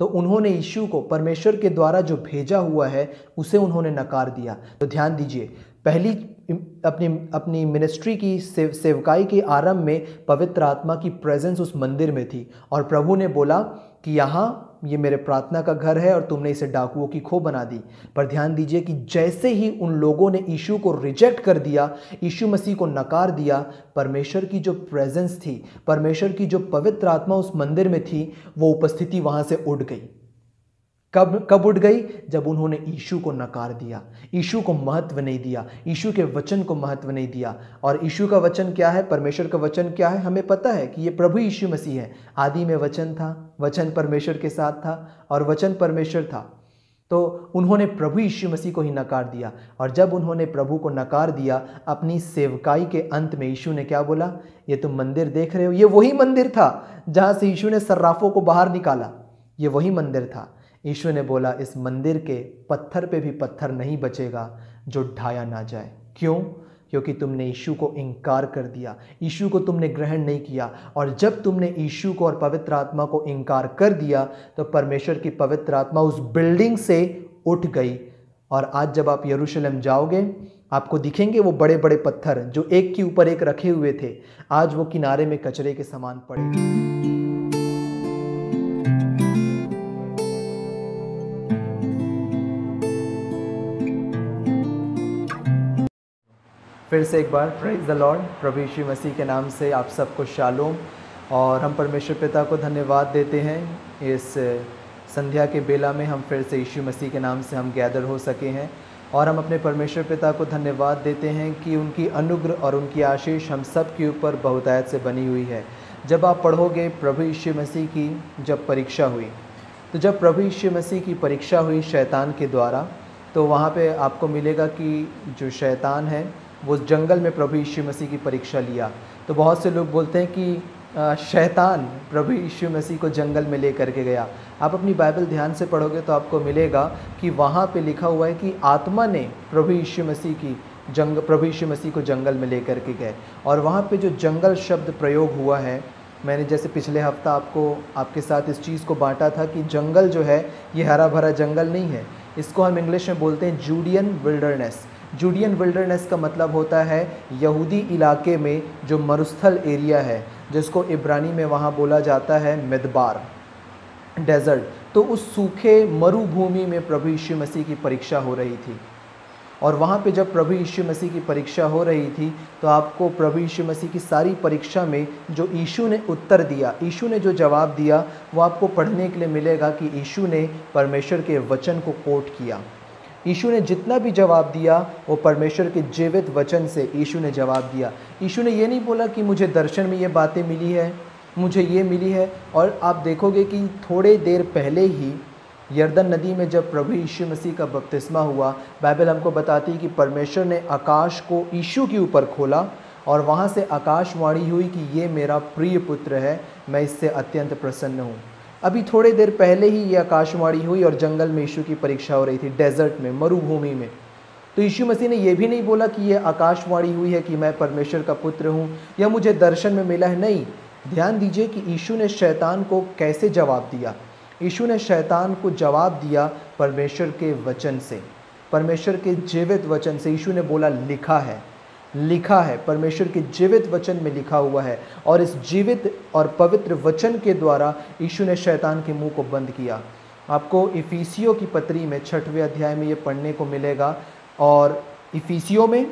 तो उन्होंने यीशु को परमेश्वर के द्वारा जो भेजा हुआ है उसे उन्होंने नकार दिया। तो ध्यान दीजिए, पहली अपनी अपनी मिनिस्ट्री की सेवकाई के आरंभ में पवित्र आत्मा की प्रेजेंस उस मंदिर में थी और प्रभु ने बोला कि यहाँ ये मेरे प्रार्थना का घर है और तुमने इसे डाकुओं की खो बना दी। पर ध्यान दीजिए कि जैसे ही उन लोगों ने यीशु को रिजेक्ट कर दिया, यीशु मसीह को नकार दिया, परमेश्वर की जो प्रेजेंस थी, परमेश्वर की जो पवित्र आत्मा उस मंदिर में थी, वो उपस्थिति वहाँ से उड़ गई। कब उड़ गई? जब उन्होंने यीशु को नकार दिया, यीशु को महत्व नहीं दिया, यीशु के वचन को महत्व नहीं दिया। और यीशु का वचन क्या है, परमेश्वर का वचन क्या है, हमें पता है कि ये प्रभु यीशु मसीह है। आदि में वचन था, वचन परमेश्वर के साथ था और वचन परमेश्वर था। तो उन्होंने प्रभु यीशु मसीह को ही नकार दिया। और जब उन्होंने प्रभु को नकार दिया, अपनी सेवकाई के अंत में यीशु ने क्या बोला? ये तुम मंदिर देख रहे हो, ये वही मंदिर था जहाँ से यीशु ने सर्राफों को बाहर निकाला, ये वही मंदिर था। यीशु ने बोला इस मंदिर के पत्थर पे भी पत्थर नहीं बचेगा जो ढाया ना जाए। क्यों? क्योंकि तुमने यीशु को इनकार कर दिया, यीशु को तुमने ग्रहण नहीं किया। और जब तुमने यीशु को और पवित्र आत्मा को इनकार कर दिया तो परमेश्वर की पवित्र आत्मा उस बिल्डिंग से उठ गई। और आज जब आप यरूशलेम जाओगे, आपको दिखेंगे वो बड़े बड़े पत्थर जो एक के ऊपर एक रखे हुए थे, आज वो किनारे में कचरे के समान पड़े। फिर से एक बार प्रेज द लॉर्ड। प्रभु यीशु मसीह के नाम से आप सबको शालोम। और हम परमेश्वर पिता को धन्यवाद देते हैं इस संध्या के बेला में हम फिर से यीशु मसीह के नाम से हम गैदर हो सके हैं। और हम अपने परमेश्वर पिता को धन्यवाद देते हैं कि उनकी अनुग्रह और उनकी आशीष हम सब के ऊपर बहुतायत से बनी हुई है। जब आप पढ़ोगे प्रभु यीशु मसीह की जब परीक्षा हुई, तो जब प्रभु यीशु मसीह की परीक्षा हुई शैतान के द्वारा, तो वहाँ पे आपको मिलेगा कि जो शैतान है वो जंगल में प्रभु यीशु मसीह की परीक्षा लिया। तो बहुत से लोग बोलते हैं कि शैतान प्रभु यीशु मसीह को जंगल में ले करके गया। आप अपनी बाइबल ध्यान से पढ़ोगे तो आपको मिलेगा कि वहाँ पे लिखा हुआ है कि आत्मा ने प्रभु यीशु मसीह को जंगल में ले करके गए। और वहाँ पे जो जंगल शब्द प्रयोग हुआ है, मैंने जैसे पिछले हफ्ता आपके साथ इस चीज़ को बांटा था कि जंगल जो है ये हरा भरा जंगल नहीं है। इसको हम इंग्लिश में बोलते हैं जूडियन विल्डरनेस। जूडियन विल्डरनेस का मतलब होता है यहूदी इलाके में जो मरुस्थल एरिया है, जिसको इब्रानी में वहाँ बोला जाता है मिदबार, डेजर्ट। तो उस सूखे मरुभूमि में प्रभु यीशु मसीह की परीक्षा हो रही थी। और वहाँ पे जब प्रभु यीशु मसीह की परीक्षा हो रही थी तो आपको प्रभु यीशु मसीह की सारी परीक्षा में जो यीशु ने उत्तर दिया, यीशु ने जो जवाब दिया, वो आपको पढ़ने के लिए मिलेगा कि यीशु ने परमेश्वर के वचन को कोट किया। यीशु ने जितना भी जवाब दिया वो परमेश्वर के जीवित वचन से यीशु ने जवाब दिया। यीशु ने ये नहीं बोला कि मुझे दर्शन में ये बातें मिली है, मुझे ये मिली है। और आप देखोगे कि थोड़े देर पहले ही यरदन नदी में जब प्रभु यीशु मसीह का बपतिस्मा हुआ, बाइबल हमको बताती है कि परमेश्वर ने आकाश को यीशु के ऊपर खोला और वहाँ से आकाशवाणी हुई कि ये मेरा प्रिय पुत्र है, मैं इससे अत्यंत प्रसन्न हूँ। अभी थोड़े देर पहले ही ये आकाशवाणी हुई और जंगल में यीशु की परीक्षा हो रही थी, डेजर्ट में, मरुभूमि में। तो यीशु मसीह ने यह भी नहीं बोला कि ये आकाशवाणी हुई है कि मैं परमेश्वर का पुत्र हूँ या मुझे दर्शन में मिला है। नहीं, ध्यान दीजिए कि यीशु ने शैतान को कैसे जवाब दिया। यीशु ने शैतान को जवाब दिया परमेश्वर के वचन से, परमेश्वर के जीवित वचन से। यीशु ने बोला लिखा है, लिखा है, परमेश्वर के जीवित वचन में लिखा हुआ है। और इस जीवित और पवित्र वचन के द्वारा यीशु ने शैतान के मुंह को बंद किया। आपको इफिसियों की पत्री में 6वें अध्याय में ये पढ़ने को मिलेगा, और इफिसियों में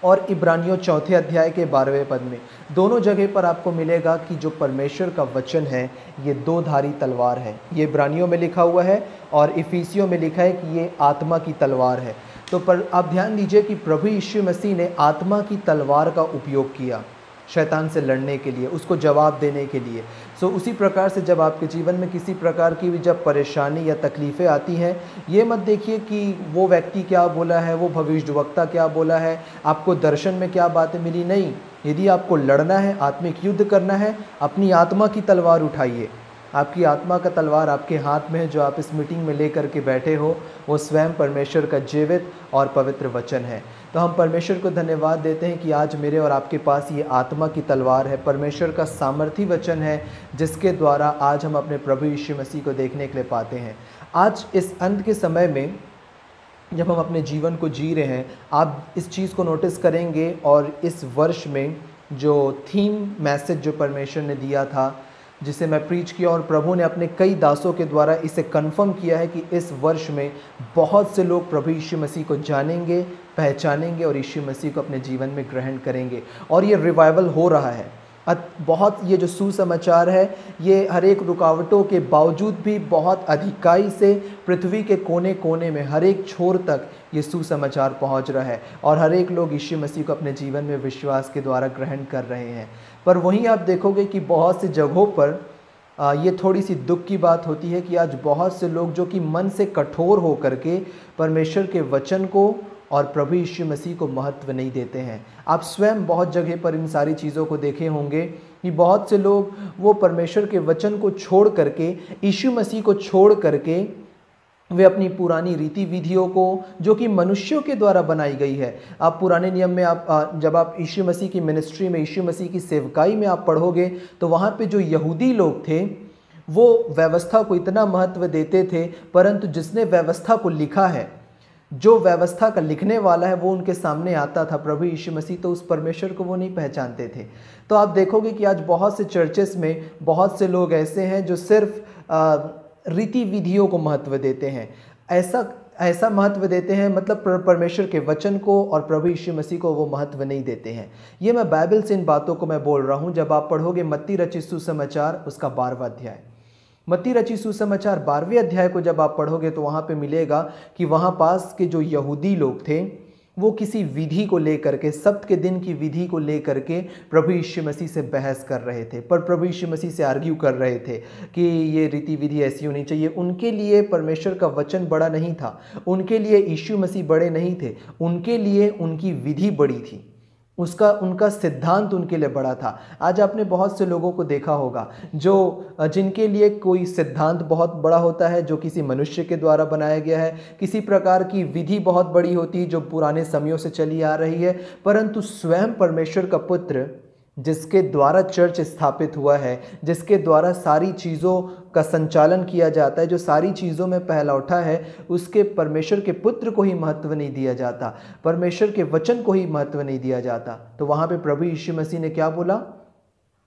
और इब्रानियों 4 अध्याय के 12वें पद में, दोनों जगह पर आपको मिलेगा कि जो परमेश्वर का वचन है ये 2 धारी तलवार है। ये इब्रानियों में लिखा हुआ है और इफिसियों में लिखा है कि ये आत्मा की तलवार है। तो पर आप ध्यान दीजिए कि प्रभु यीशु मसीह ने आत्मा की तलवार का उपयोग किया शैतान से लड़ने के लिए, उसको जवाब देने के लिए। सो उसी प्रकार से जब आपके जीवन में किसी प्रकार की भी जब परेशानी या तकलीफ़ें आती हैं, ये मत देखिए कि वो व्यक्ति क्या बोला है, वो भविष्यद्वक्ता क्या बोला है, आपको दर्शन में क्या बातें मिली। नहीं, यदि आपको लड़ना है, आत्मिक युद्ध करना है, अपनी आत्मा की तलवार उठाइए, आपकी आत्मा का तलवार आपके हाथ में है, जो आप इस मीटिंग में लेकर के बैठे हो, वो स्वयं परमेश्वर का जीवित और पवित्र वचन है। तो हम परमेश्वर को धन्यवाद देते हैं कि आज मेरे और आपके पास ये आत्मा की तलवार है, परमेश्वर का सामर्थी वचन है, जिसके द्वारा आज हम अपने प्रभु यीशु मसीह को देखने के लिए पाते हैं। आज इस अंत के समय में जब हम अपने जीवन को जी रहे हैं, आप इस चीज़ को नोटिस करेंगे, और इस वर्ष में जो थीम मैसेज जो परमेश्वर ने दिया था, जिसे मैं प्रीच किया, और प्रभु ने अपने कई दासों के द्वारा इसे कन्फर्म किया है कि इस वर्ष में बहुत से लोग प्रभु यीशु मसीह को जानेंगे, पहचानेंगे और यीशु मसीह को अपने जीवन में ग्रहण करेंगे। और ये रिवाइवल हो रहा है। बहुत ये जो सुसमाचार है, ये हर एक रुकावटों के बावजूद भी बहुत अधिकाई से पृथ्वी के कोने कोने में, हर एक छोर तक ये सुसमाचार पहुंच रहा है, और हर एक लोग यीशु मसीह को अपने जीवन में विश्वास के द्वारा ग्रहण कर रहे हैं। पर वहीं आप देखोगे कि बहुत सी जगहों पर ये थोड़ी सी दुख की बात होती है कि आज बहुत से लोग जो कि मन से कठोर हो करके परमेश्वर के वचन को और प्रभु यीशु मसीह को महत्व नहीं देते हैं। आप स्वयं बहुत जगह पर इन सारी चीज़ों को देखे होंगे कि बहुत से लोग वो परमेश्वर के वचन को छोड़ करके, यीशु मसीह को छोड़ करके, वे अपनी पुरानी रीति विधियों को, जो कि मनुष्यों के द्वारा बनाई गई है। आप पुराने नियम में जब आप यीशु मसीह की मिनिस्ट्री में, यीशु मसीह की सेवकाई में आप पढ़ोगे, तो वहाँ पे जो यहूदी लोग थे वो व्यवस्था को इतना महत्व देते थे, परंतु जिसने व्यवस्था को लिखा है, जो व्यवस्था का लिखने वाला है, वो उनके सामने आता था, प्रभु यीशु मसीह, तो उस परमेश्वर को वो नहीं पहचानते थे। तो आप देखोगे कि आज बहुत से चर्चेस में बहुत से लोग ऐसे हैं जो सिर्फ रीति विधियों को महत्व देते हैं, ऐसा महत्व देते हैं, मतलब परमेश्वर के वचन को और प्रभु यीशु मसीह को वो महत्व नहीं देते हैं। ये मैं बाइबल से इन बातों को मैं बोल रहा हूँ। जब आप पढ़ोगे मत्ती रचित सुसमाचार उसका 12वां अध्याय, मत्ती रचित सुसमाचार 12वें अध्याय को जब आप पढ़ोगे तो वहाँ पे मिलेगा कि वहाँ पास के जो यहूदी लोग थे, वो किसी विधि को लेकर के, सब्त के दिन की विधि को लेकर के प्रभु यीशु मसीह से बहस कर रहे थे, पर प्रभु यीशु मसीह से आर्ग्यू कर रहे थे कि ये रीति विधि ऐसी होनी चाहिए। उनके लिए परमेश्वर का वचन बड़ा नहीं था, उनके लिए यीशु मसीह बड़े नहीं थे, उनके लिए उनकी विधि बड़ी थी, उनका सिद्धांत उनके लिए बड़ा था। आज आपने बहुत से लोगों को देखा होगा जिनके लिए कोई सिद्धांत बहुत बड़ा होता है, जो किसी मनुष्य के द्वारा बनाया गया है, किसी प्रकार की विधि बहुत बड़ी होती है जो पुराने समयों से चली आ रही है, परंतु स्वयं परमेश्वर का पुत्र, जिसके द्वारा चर्च स्थापित हुआ है, जिसके द्वारा सारी चीज़ों का संचालन किया जाता है, जो सारी चीज़ों में पहला उठा है, उसके परमेश्वर के पुत्र को ही महत्व नहीं दिया जाता, परमेश्वर के वचन को ही महत्व नहीं दिया जाता। तो वहाँ पे प्रभु यीशु मसीह ने क्या बोला?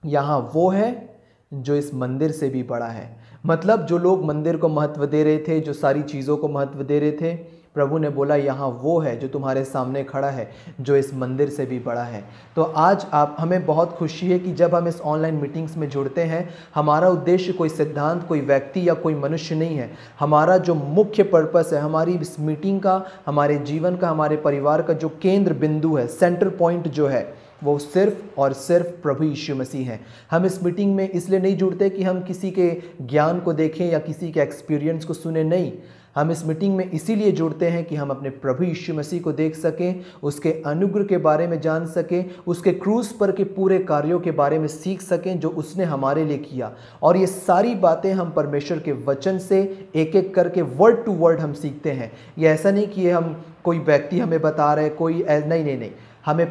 यहाँ वो है जो इस मंदिर से भी बड़ा है। मतलब जो लोग मंदिर को महत्व दे रहे थे, जो सारी चीज़ों को महत्व दे रहे थे, प्रभु ने बोला यहाँ वो है जो तुम्हारे सामने खड़ा है, जो इस मंदिर से भी बड़ा है। तो आज हमें बहुत खुशी है कि जब हम इस ऑनलाइन मीटिंग्स में जुड़ते हैं, हमारा उद्देश्य कोई सिद्धांत, कोई व्यक्ति या कोई मनुष्य नहीं है। हमारा जो मुख्य पर्पस है, हमारी इस मीटिंग का, हमारे जीवन का, हमारे परिवार का जो केंद्र बिंदु है, सेंटर पॉइंट जो है, वो सिर्फ और सिर्फ प्रभु यीशु मसीह हैं। हम इस मीटिंग में इसलिए नहीं जुड़ते कि हम किसी के ज्ञान को देखें या किसी के एक्सपीरियंस को सुने, नहीं। हम इस मीटिंग में इसीलिए जुड़ते हैं कि हम अपने प्रभु यीशु मसीह को देख सकें, उसके अनुग्रह के बारे में जान सकें, उसके क्रूस पर के पूरे कार्यों के बारे में सीख सकें जो उसने हमारे लिए किया। और ये सारी बातें हम परमेश्वर के वचन से एक एक करके वर्ड टू वर्ड हम सीखते हैं। ये ऐसा नहीं कि हम कोई व्यक्ति हमें बता रहे, कोई नहीं।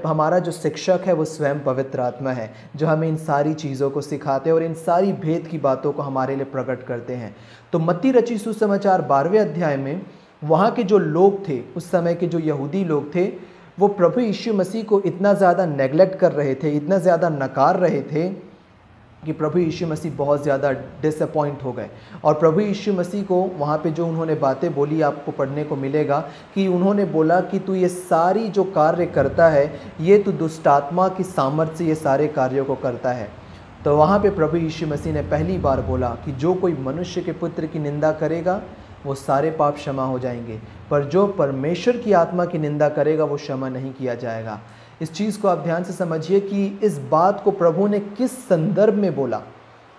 हमारा जो शिक्षक है वो स्वयं पवित्र आत्मा है, जो हमें इन सारी चीज़ों को सिखाते हैं और इन सारी भेद की बातों को हमारे लिए प्रकट करते हैं। तो मत्ती रचित सुसमाचार 12वें अध्याय में वहाँ के जो लोग थे, उस समय के जो यहूदी लोग थे, वो प्रभु यीशु मसीह को इतना ज़्यादा नेग्लेक्ट कर रहे थे, इतना ज़्यादा नकार रहे थे कि प्रभु यीशु मसीह बहुत ज़्यादा डिसअपॉइंट हो गए। और प्रभु यीशु मसीह को वहाँ पे जो उन्होंने बातें बोली, आपको पढ़ने को मिलेगा कि उन्होंने बोला कि तू ये सारी जो कार्य करता है, ये तू दुष्ट आत्मा की सामर्थ्य से ये सारे कार्यों को करता है। तो वहाँ पे प्रभु यीशु मसीह ने पहली बार बोला कि जो कोई मनुष्य के पुत्र की निंदा करेगा वो सारे पाप क्षमा हो जाएंगे, पर जो परमेश्वर की आत्मा की निंदा करेगा वो क्षमा नहीं किया जाएगा। इस चीज़ को आप ध्यान से समझिए कि इस बात को प्रभु ने किस संदर्भ में बोला।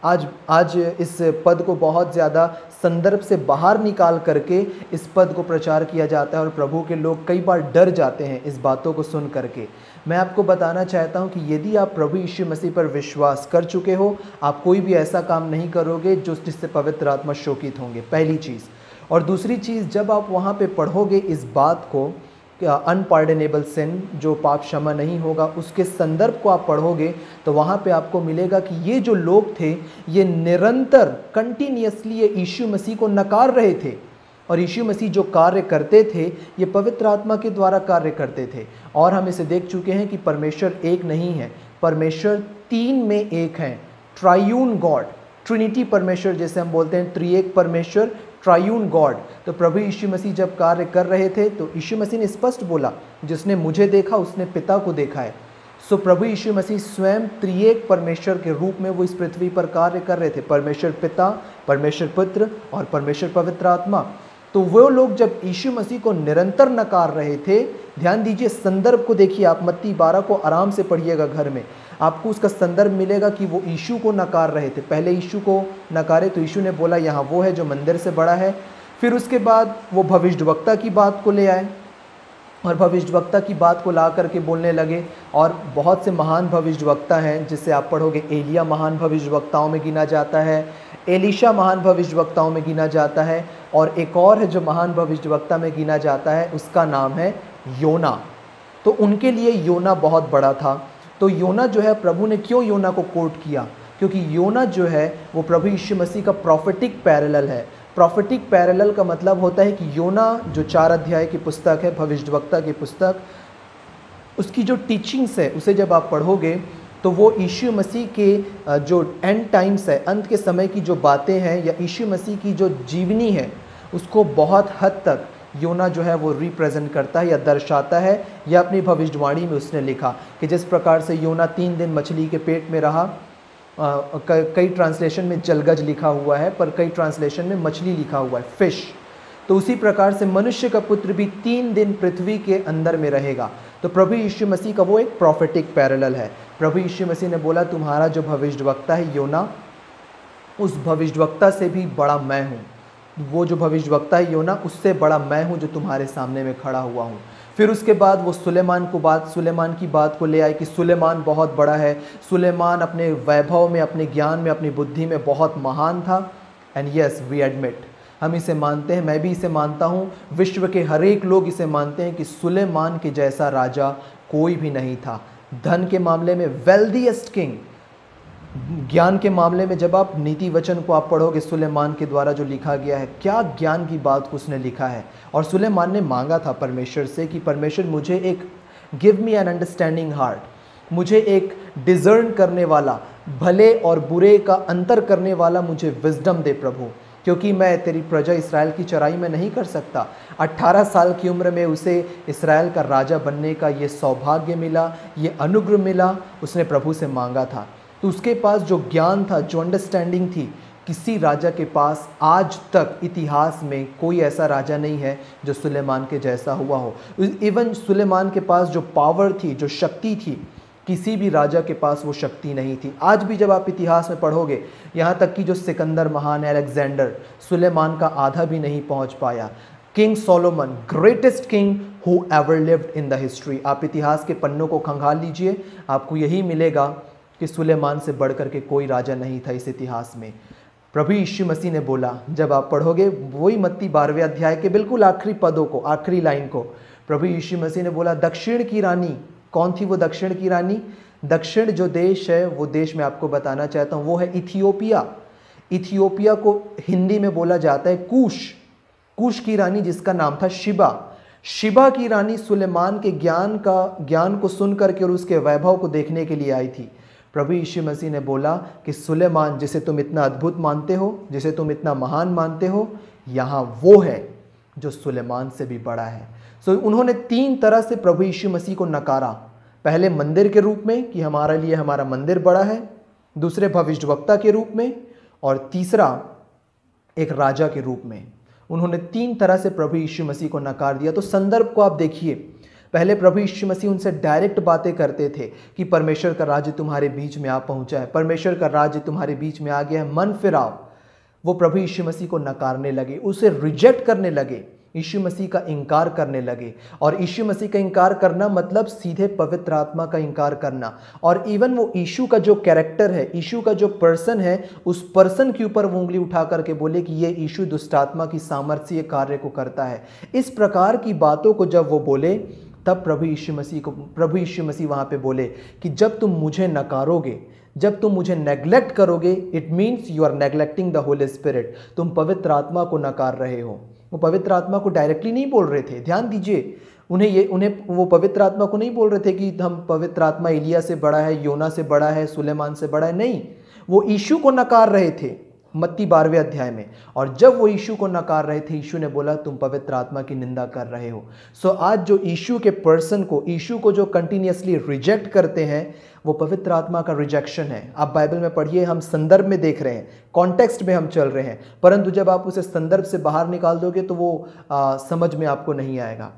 आज इस पद को बहुत ज़्यादा संदर्भ से बाहर निकाल करके इस पद को प्रचार किया जाता है और प्रभु के लोग कई बार डर जाते हैं इस बातों को सुन करके। मैं आपको बताना चाहता हूं कि यदि आप प्रभु यीशु मसीह पर विश्वास कर चुके हो, आप कोई भी ऐसा काम नहीं करोगे जिससे पवित्र आत्मा शोकित होंगे, पहली चीज़। और दूसरी चीज़, जब आप वहाँ पे पढ़ोगे इस बात को, अनपार्डनेबल सिन, जो पाप क्षमा नहीं होगा, उसके संदर्भ को आप पढ़ोगे तो वहाँ पे आपको मिलेगा कि ये जो लोग थे ये निरंतर कंटिन्यूअसली ये यीशु मसीह को नकार रहे थे। और यीशु मसीह जो कार्य करते थे ये पवित्र आत्मा के द्वारा कार्य करते थे। और हम इसे देख चुके हैं कि परमेश्वर एक नहीं है, परमेश्वर तीन में एक हैं। ट्रायून गॉड, ट्रिनिटी परमेश्वर जैसे हम बोलते हैं, त्रिएक परमेश्वर, ट्रायून गॉड। तो प्रभु यीशु मसीह जब कार्य कर रहे थे तो यीशु मसीह ने स्पष्ट बोला, जिसने मुझे देखा उसने पिता को देखा है। सो प्रभु यीशु मसीह स्वयं त्रिएक परमेश्वर के रूप में वो इस पृथ्वी पर कार्य कर रहे थे, परमेश्वर पिता, परमेश्वर पुत्र और परमेश्वर पवित्र आत्मा। तो वो लोग जब यीशु मसीह को निरंतर नकार रहे थे, ध्यान दीजिए संदर्भ को देखिए, आप मत्ती 12 को आराम से पढ़िएगा घर में, आपको उसका संदर्भ मिलेगा कि वो यीशु को नकार रहे थे। पहले यीशु को नकारे तो यीशु ने बोला यहाँ वो है जो मंदिर से बड़ा है। फिर उसके बाद वो भविष्यद्वक्ता की बात को ले आए और भविष्यद्वक्ता की बात को ला करके बोलने लगे। और बहुत से महान भविष्यद्वक्ता हैं जिससे आप पढ़ोगे, एलिया महान भविष्यद्वक्ताओं में गिना जाता है, एलीशा महान भविष्यद्वक्ताओं में गिना जाता है, और एक और है जो महान भविष्यद्वक्ता में गिना जाता है, उसका नाम है योना। तो उनके लिए योना बहुत बड़ा था। तो योना जो है, प्रभु ने क्यों योना को कोट किया? क्योंकि योना जो है वो प्रभु यीशु मसीह का प्रॉफिटिक पैरेलल है। प्रॉफिटिक पैरेलल का मतलब होता है कि योना जो 4 अध्याय की पुस्तक है, भविष्यद्वक्ता की पुस्तक, उसकी जो टीचिंग्स है उसे जब आप पढ़ोगे तो वो यीशु मसीह के जो एंड टाइम्स है, अंत के समय की जो बातें हैं, या यीशु मसीह की जो जीवनी है, उसको बहुत हद तक योना जो है वो रिप्रेजेंट करता है या दर्शाता है। या अपनी भविष्यवाणी में उसने लिखा कि जिस प्रकार से योना 3 दिन मछली के पेट में रहा, कई ट्रांसलेशन में जलगज लिखा हुआ है पर कई ट्रांसलेशन में मछली लिखा हुआ है, फिश। तो उसी प्रकार से मनुष्य का पुत्र भी 3 दिन पृथ्वी के अंदर में रहेगा। तो प्रभु यीशु मसीह का वो एक प्रॉफिटिक पैरेलल है। प्रभु यीशु मसीह ने बोला, तुम्हारा जो भविष्यद्वक्ता है योना, उस भविष्यद्वक्ता से भी बड़ा मैं हूँ। वो जो भविष्यद्वक्ता है योना, उससे बड़ा मैं हूँ जो तुम्हारे सामने में खड़ा हुआ हूँ। फिर उसके बाद वो सुलेमान की बात को ले आए कि सुलेमान बहुत बड़ा है, सुलेमान अपने वैभव में, अपने ज्ञान में, अपनी बुद्धि में बहुत महान था। एंड यस, वी एडमिट, हम इसे मानते हैं, मैं भी इसे मानता हूँ, विश्व के हर एक लोग इसे मानते हैं कि सुलेमान के जैसा राजा कोई भी नहीं था। धन के मामले में वेल्दीएस्ट किंग, ज्ञान के मामले में जब आप नीति वचन को आप पढ़ोगे, सुलेमान के द्वारा जो लिखा गया है, क्या ज्ञान की बात को उसने लिखा है। और सुलेमान ने मांगा था परमेश्वर से कि परमेश्वर मुझे एक give me an understanding heart, मुझे एक डिजर्न करने वाला, भले और बुरे का अंतर करने वाला मुझे विजडम दे प्रभु, क्योंकि मैं तेरी प्रजा इसराइल की चराई में नहीं कर सकता। 18 साल की उम्र में उसे इसराइल का राजा बनने का ये सौभाग्य मिला, ये अनुग्रह मिला, उसने प्रभु से मांगा था। तो उसके पास जो ज्ञान था, जो अंडरस्टैंडिंग थी, किसी राजा के पास आज तक इतिहास में कोई ऐसा राजा नहीं है जो सुलेमान के जैसा हुआ हो। इवन सुलेमान के पास जो पावर थी, जो शक्ति थी, किसी भी राजा के पास वो शक्ति नहीं थी। आज भी जब आप इतिहास में पढ़ोगे, यहाँ तक कि जो सिकंदर महान, अलेक्जेंडर, सुलेमान का आधा भी नहीं पहुँच पाया। King Solomon, greatest king who ever lived in the history. आप इतिहास के पन्नों को खंगाल लीजिए, आपको यही मिलेगा कि सुलेमान से बढ़कर के कोई राजा नहीं था इस इतिहास में। प्रभु यीशु मसीह ने बोला, जब आप पढ़ोगे वही मत्ती 12वें अध्याय के बिल्कुल आखिरी पदों को, आखिरी लाइन को, प्रभु यीशु मसीह ने बोला, दक्षिण की रानी, कौन थी वो दक्षिण की रानी? दक्षिण जो देश है, वो देश मैं आपको बताना चाहता हूँ, वो है इथियोपिया। इथियोपिया को हिंदी में बोला जाता है कूश। कूश की रानी जिसका नाम था शिबा। शिबा की रानी सुलेमान के ज्ञान को सुन करके और उसके वैभव को देखने के लिए आई थी। प्रभु यीशु मसीह ने बोला कि सुलेमान, जिसे तुम इतना अद्भुत मानते हो, जिसे तुम इतना महान मानते हो, यहाँ वो है जो सुलेमान से भी बड़ा है। सो उन्होंने 3 तरह से प्रभु यीशु मसीह को नकारा। पहले मंदिर के रूप में कि हमारे लिए हमारा मंदिर बड़ा है, दूसरे भविष्यद्वक्ता के रूप में, और तीसरा एक राजा के रूप में। उन्होंने 3 तरह से प्रभु यीशु मसीह को नकार दिया। तो संदर्भ को आप देखिए, पहले प्रभु यीशु मसीह उनसे डायरेक्ट बातें करते थे कि परमेश्वर का राज्य तुम्हारे बीच में आ पहुंचा है, परमेश्वर का राज्य तुम्हारे बीच में आ गया है, मन फिराओ। वो प्रभु यीशु मसीह को नकारने लगे, उसे रिजेक्ट करने लगे, यीशु मसीह का इनकार करने लगे। और यीशु मसीह का इनकार करना मतलब सीधे पवित्र आत्मा का इनकार करना। और इवन वो यीशु का जो कैरेक्टर है, यीशु का जो पर्सन है, उस पर्सन के ऊपर वो उंगली उठा करके बोले कि ये यीशु दुष्ट आत्मा की सामर्थ्य कार्य को करता है। इस प्रकार की बातों को जब वो बोले, तब प्रभु यीशु मसीह वहाँ पे बोले कि जब तुम मुझे नकारोगे, जब तुम मुझे नेग्लेक्ट करोगे, it means you are neglecting the Holy Spirit. तुम पवित्र आत्मा को नकार रहे हो। वो पवित्र आत्मा को डायरेक्टली नहीं बोल रहे थे, ध्यान दीजिए। उन्हें वो पवित्र आत्मा को नहीं बोल रहे थे कि हम पवित्र आत्मा एलिया से बड़ा है, योना से बड़ा है, सुलेमान से बड़ा है। नहीं, वो यीशु को नकार रहे थे मत्ती 12वें अध्याय में। और जब वो यीशु को नकार रहे थे, यीशु ने बोला तुम पवित्र आत्मा की निंदा कर रहे हो। सो आज जो यीशु के पर्सन को, यीशु को जो कंटिन्यूअसली रिजेक्ट करते हैं, वो पवित्र आत्मा का रिजेक्शन है। आप बाइबल में पढ़िए, हम संदर्भ में देख रहे हैं, कॉन्टेक्स्ट में हम चल रहे हैं, परंतु जब आप उसे संदर्भ से बाहर निकाल दोगे तो वो समझ में आपको नहीं आएगा।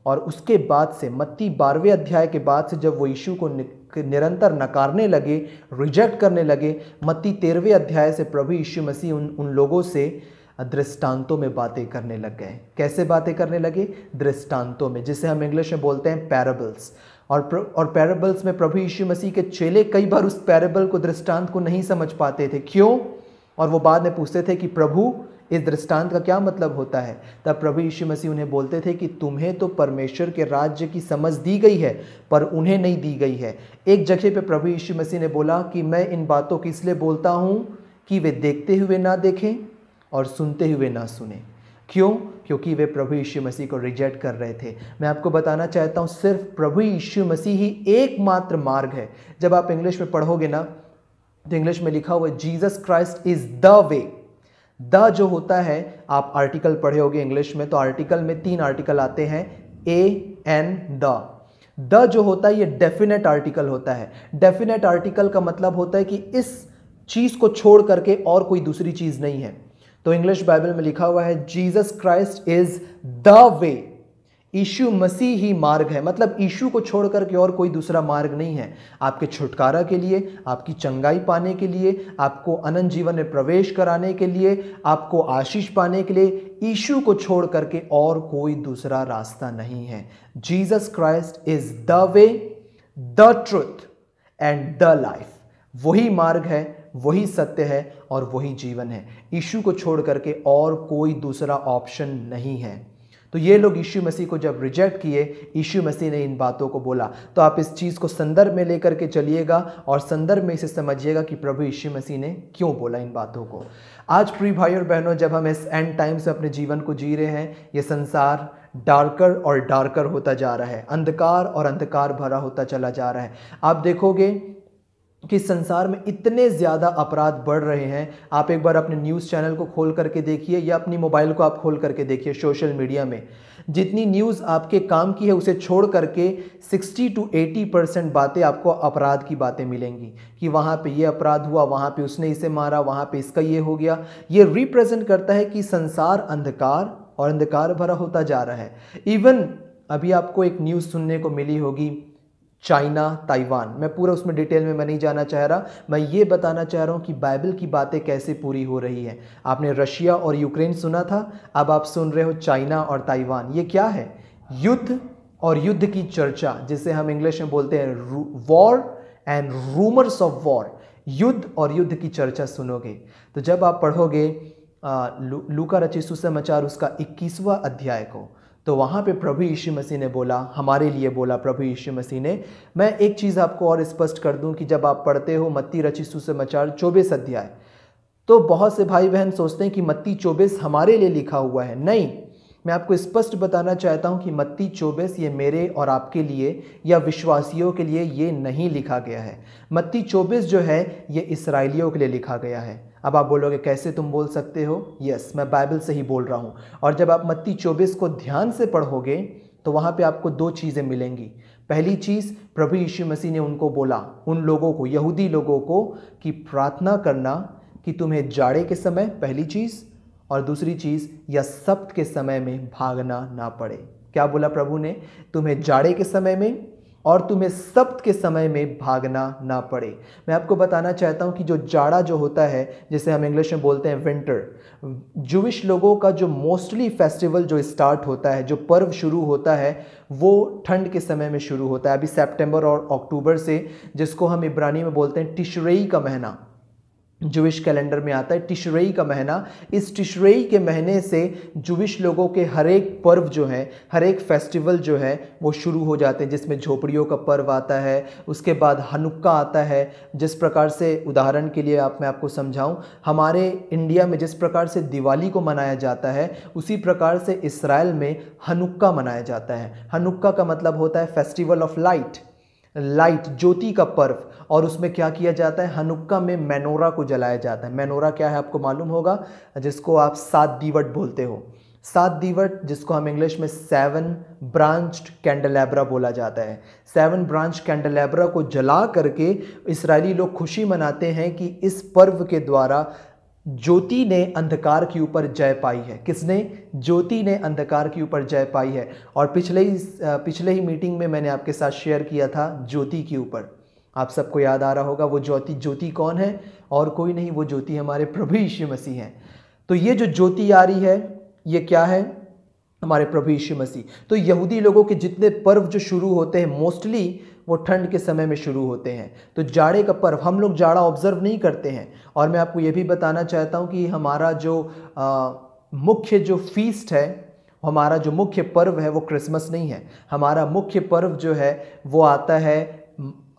और उसके बाद से मत्ती 12वें अध्याय के बाद से जब वो यीशु को निरंतर नकारने लगे, रिजेक्ट करने लगे, मत्ती 13वें अध्याय से प्रभु यीशु मसीह उन लोगों से दृष्टांतों में बातें करने लग गए। कैसे बातें करने लगे? दृष्टांतों में, जिसे हम इंग्लिश में बोलते हैं पैराबल्स। और पैराबल्स में प्रभु यीशु मसीह के चेले कई बार उस पैराबल को, दृष्टांत को नहीं समझ पाते थे। क्यों? और वो बाद में पूछते थे कि प्रभु इस दृष्टांत का क्या मतलब होता है? तब प्रभु यीशु मसीह उन्हें बोलते थे कि तुम्हें तो परमेश्वर के राज्य की समझ दी गई है, पर उन्हें नहीं दी गई है। एक जगह पे प्रभु यीशु मसीह ने बोला कि मैं इन बातों को इसलिए बोलता हूँ कि वे देखते हुए ना देखें और सुनते हुए ना सुने। क्यों? क्योंकि वे प्रभु यीशु मसीह को रिजेक्ट कर रहे थे। मैं आपको बताना चाहता हूँ, सिर्फ प्रभु यीशु मसीह ही एकमात्र मार्ग है। जब आप इंग्लिश में पढ़ोगे ना, तो इंग्लिश में लिखा हुआ है Jesus Christ is the way. The जो होता है, आप आर्टिकल पढ़े होगे इंग्लिश में, तो आर्टिकल में 3 आर्टिकल आते हैं, ए एन द जो होता है ये डेफिनेट आर्टिकल होता है। डेफिनेट आर्टिकल का मतलब होता है कि इस चीज को छोड़ करके और कोई दूसरी चीज नहीं है। तो इंग्लिश बाइबल में लिखा हुआ है Jesus Christ is the way. यीशु मसीह ही मार्ग है, मतलब यीशु को छोड़ करके और कोई दूसरा मार्ग नहीं है। आपके छुटकारा के लिए, आपकी चंगाई पाने के लिए, आपको अनंत जीवन में प्रवेश कराने के लिए, आपको आशीष पाने के लिए यीशु को छोड़ करके और कोई दूसरा रास्ता नहीं है। Jesus Christ is the way, the truth and the life. वही मार्ग है, वही सत्य है और वही जीवन है। यीशु को छोड़ करके और कोई दूसरा ऑप्शन नहीं है। तो ये लोग यीशु मसीह को जब रिजेक्ट किए, यीशु मसीह ने इन बातों को बोला। तो आप इस चीज़ को संदर्भ में लेकर के चलिएगा और संदर्भ में इसे समझिएगा कि प्रभु यीशु मसीह ने क्यों बोला इन बातों को। आज प्रिय भाई और बहनों, जब हम इस एंड टाइम्स में अपने जीवन को जी रहे हैं, ये संसार डार्कर और डार्कर होता जा रहा है, अंधकार और अंधकार भरा होता चला जा रहा है। आप देखोगे कि संसार में इतने ज़्यादा अपराध बढ़ रहे हैं। आप एक बार अपने न्यूज़ चैनल को खोल करके देखिए या अपनी मोबाइल को आप खोल करके देखिए, सोशल मीडिया में जितनी न्यूज़ आपके काम की है उसे छोड़ करके 60 to 80% बातें आपको अपराध की बातें मिलेंगी कि वहाँ पे ये अपराध हुआ, वहाँ पे उसने इसे मारा, वहाँ पे इसका ये हो गया। ये रिप्रेजेंट करता है कि संसार अंधकार और अंधकार भरा होता जा रहा है। इवन अभी आपको एक न्यूज़ सुनने को मिली होगी, चाइना ताइवान। मैं पूरा उसमें डिटेल में मैं नहीं जाना चाह रहा, मैं ये बताना चाह रहा हूँ कि बाइबल की बातें कैसे पूरी हो रही है। आपने रशिया और यूक्रेन सुना था, अब आप सुन रहे हो चाइना और ताइवान। ये क्या है? युद्ध और युद्ध की चर्चा, जिसे हम इंग्लिश में बोलते हैं war and rumours of war. युद्ध और युद्ध की चर्चा सुनोगे तो जब आप पढ़ोगे लूका रचित सुसमाचार उसका 21वां अध्याय को, तो वहाँ पे प्रभु यीशु मसीह ने बोला, हमारे लिए बोला प्रभु यीशु मसीह ने। मैं एक चीज़ आपको और स्पष्ट कर दूं कि जब आप पढ़ते हो मत्ती रचित सुसमाचार 24 अध्याय, तो बहुत से भाई बहन सोचते हैं कि मत्ती 24 हमारे लिए लिखा हुआ है। नहीं, मैं आपको स्पष्ट बताना चाहता हूँ कि मत्ती 24 ये मेरे और आपके लिए या विश्वासियों के लिए ये नहीं लिखा गया है। मत्ती 24 जो है ये इसराइलियों के लिए लिखा गया है। अब आप बोलोगे कैसे तुम बोल सकते हो? यस, मैं बाइबल से ही बोल रहा हूँ। और जब आप मत्ती 24 को ध्यान से पढ़ोगे तो वहाँ पे आपको 2 चीज़ें मिलेंगी। पहली चीज़, प्रभु यीशु मसीह ने उनको बोला, उन लोगों को, यहूदी लोगों को, कि प्रार्थना करना कि तुम्हें जाड़े के समय, पहली चीज़, और दूसरी चीज़, या सब्त के समय में भागना ना पड़े। क्या बोला प्रभु ने? तुम्हें जाड़े के समय में और तुम्हें सब्त के समय में भागना ना पड़े। मैं आपको बताना चाहता हूं कि जो जाड़ा जो होता है, जिसे हम इंग्लिश में बोलते हैं विंटर, जूविश लोगों का जो मोस्टली फेस्टिवल जो स्टार्ट होता है, जो पर्व शुरू होता है, वो ठंड के समय में शुरू होता है। अभी सितंबर और अक्टूबर से, जिसको हम इब्रानी में बोलते हैं टिशरेई का महीना, जूविश कैलेंडर में आता है टिशरेई का महीना। इस टिशरेई के महीने से जूविश लोगों के हर एक पर्व जो है, हर एक फेस्टिवल जो है वो शुरू हो जाते हैं, जिसमें झोपड़ियों का पर्व आता है, उसके बाद हनुक्का आता है। जिस प्रकार से, उदाहरण के लिए मैं आपको समझाऊं, हमारे इंडिया में जिस प्रकार से दिवाली को मनाया जाता है, उसी प्रकार से इस्राएल में हनुक्का मनाया जाता है। हनुक्का का मतलब होता है फेस्टिवल ऑफ लाइट, लाइट, ज्योति का पर्व। और उसमें क्या किया जाता है? हनुक्का में मेनोरा को जलाया जाता है। मेनोरा क्या है आपको मालूम होगा, जिसको आप 7 दीवट बोलते हो। 7 दीवट, जिसको हम इंग्लिश में 7 ब्रांच्ड कैंडलेब्रा बोला जाता है। 7 ब्रांच कैंडलेब्रा को जला करके इसराइली लोग खुशी मनाते हैं कि इस पर्व के द्वारा ज्योति ने अंधकार के ऊपर जय पाई है। किसने? ज्योति ने अंधकार के ऊपर जय पाई है। और पिछले ही मीटिंग में मैंने आपके साथ शेयर किया था ज्योति के ऊपर। आप सबको याद आ रहा होगा वो ज्योति कौन है? और कोई नहीं, वो ज्योति हमारे प्रभु यीशु मसीह हैं। तो ये जो ज्योति आ रही है, ये क्या है? हमारे प्रभु यीशु मसीह। तो यहूदी लोगों के जितने पर्व जो शुरू होते हैं, मोस्टली वो ठंड के समय में शुरू होते हैं। तो जाड़े का पर्व, हम लोग जाड़ा ऑब्जर्व नहीं करते हैं। और मैं आपको ये भी बताना चाहता हूँ कि हमारा जो मुख्य जो फीस्ट है, हमारा जो मुख्य पर्व है वो क्रिसमस नहीं है। हमारा मुख्य पर्व जो है वो आता है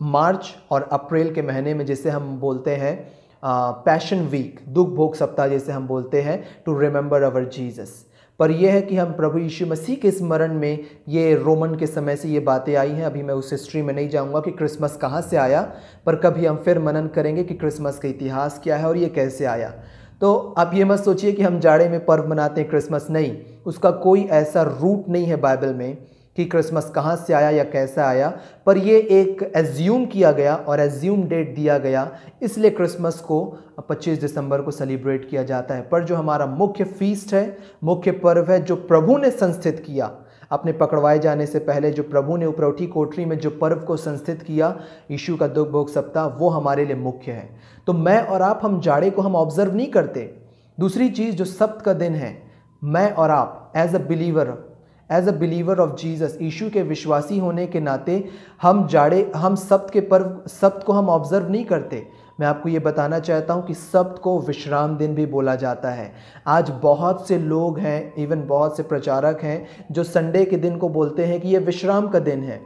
मार्च और अप्रैल के महीने में, जिसे हम बोलते हैं पैशन वीक, दुख भोग सप्ताह जिसे हम बोलते हैं, टू रिमेंबर अवर जीसस। पर यह है कि हम प्रभु यीशु मसीह के स्मरण में, ये रोमन के समय से ये बातें आई हैं। अभी मैं उस हिस्ट्री में नहीं जाऊंगा कि क्रिसमस कहाँ से आया, पर कभी हम फिर मनन करेंगे कि क्रिसमस का इतिहास क्या है और ये कैसे आया। तो आप ये मत सोचिए कि हम जाड़े में पर्व मनाते हैं, क्रिसमस नहीं। उसका कोई ऐसा रूट नहीं है बाइबल में कि क्रिसमस कहाँ से आया या कैसा आया, पर ये एक एज्यूम किया गया और एज्यूम डेट दिया गया, इसलिए क्रिसमस को 25 दिसंबर को सेलिब्रेट किया जाता है। पर जो हमारा मुख्य फीस्ट है, मुख्य पर्व है, जो प्रभु ने संस्थित किया अपने पकड़वाए जाने से पहले, जो प्रभु ने उपरौठी कोठरी में जो पर्व को संस्थित किया, यीशु का दुख भोग सप्ताह, वो हमारे लिए मुख्य है। तो मैं और आप, हम जाड़े को हम ऑब्जर्व नहीं करते। दूसरी चीज़, जो सब्त का दिन है, मैं और आप as a believer of Jesus, यीशु के विश्वासी होने के नाते हम सब्त के पर्व, सब्त को हम ऑब्जर्व नहीं करते। मैं आपको ये बताना चाहता हूँ कि सब्त को विश्राम दिन भी बोला जाता है। आज बहुत से लोग हैं, इवन बहुत से प्रचारक हैं, जो संडे के दिन को बोलते हैं कि ये विश्राम का दिन है।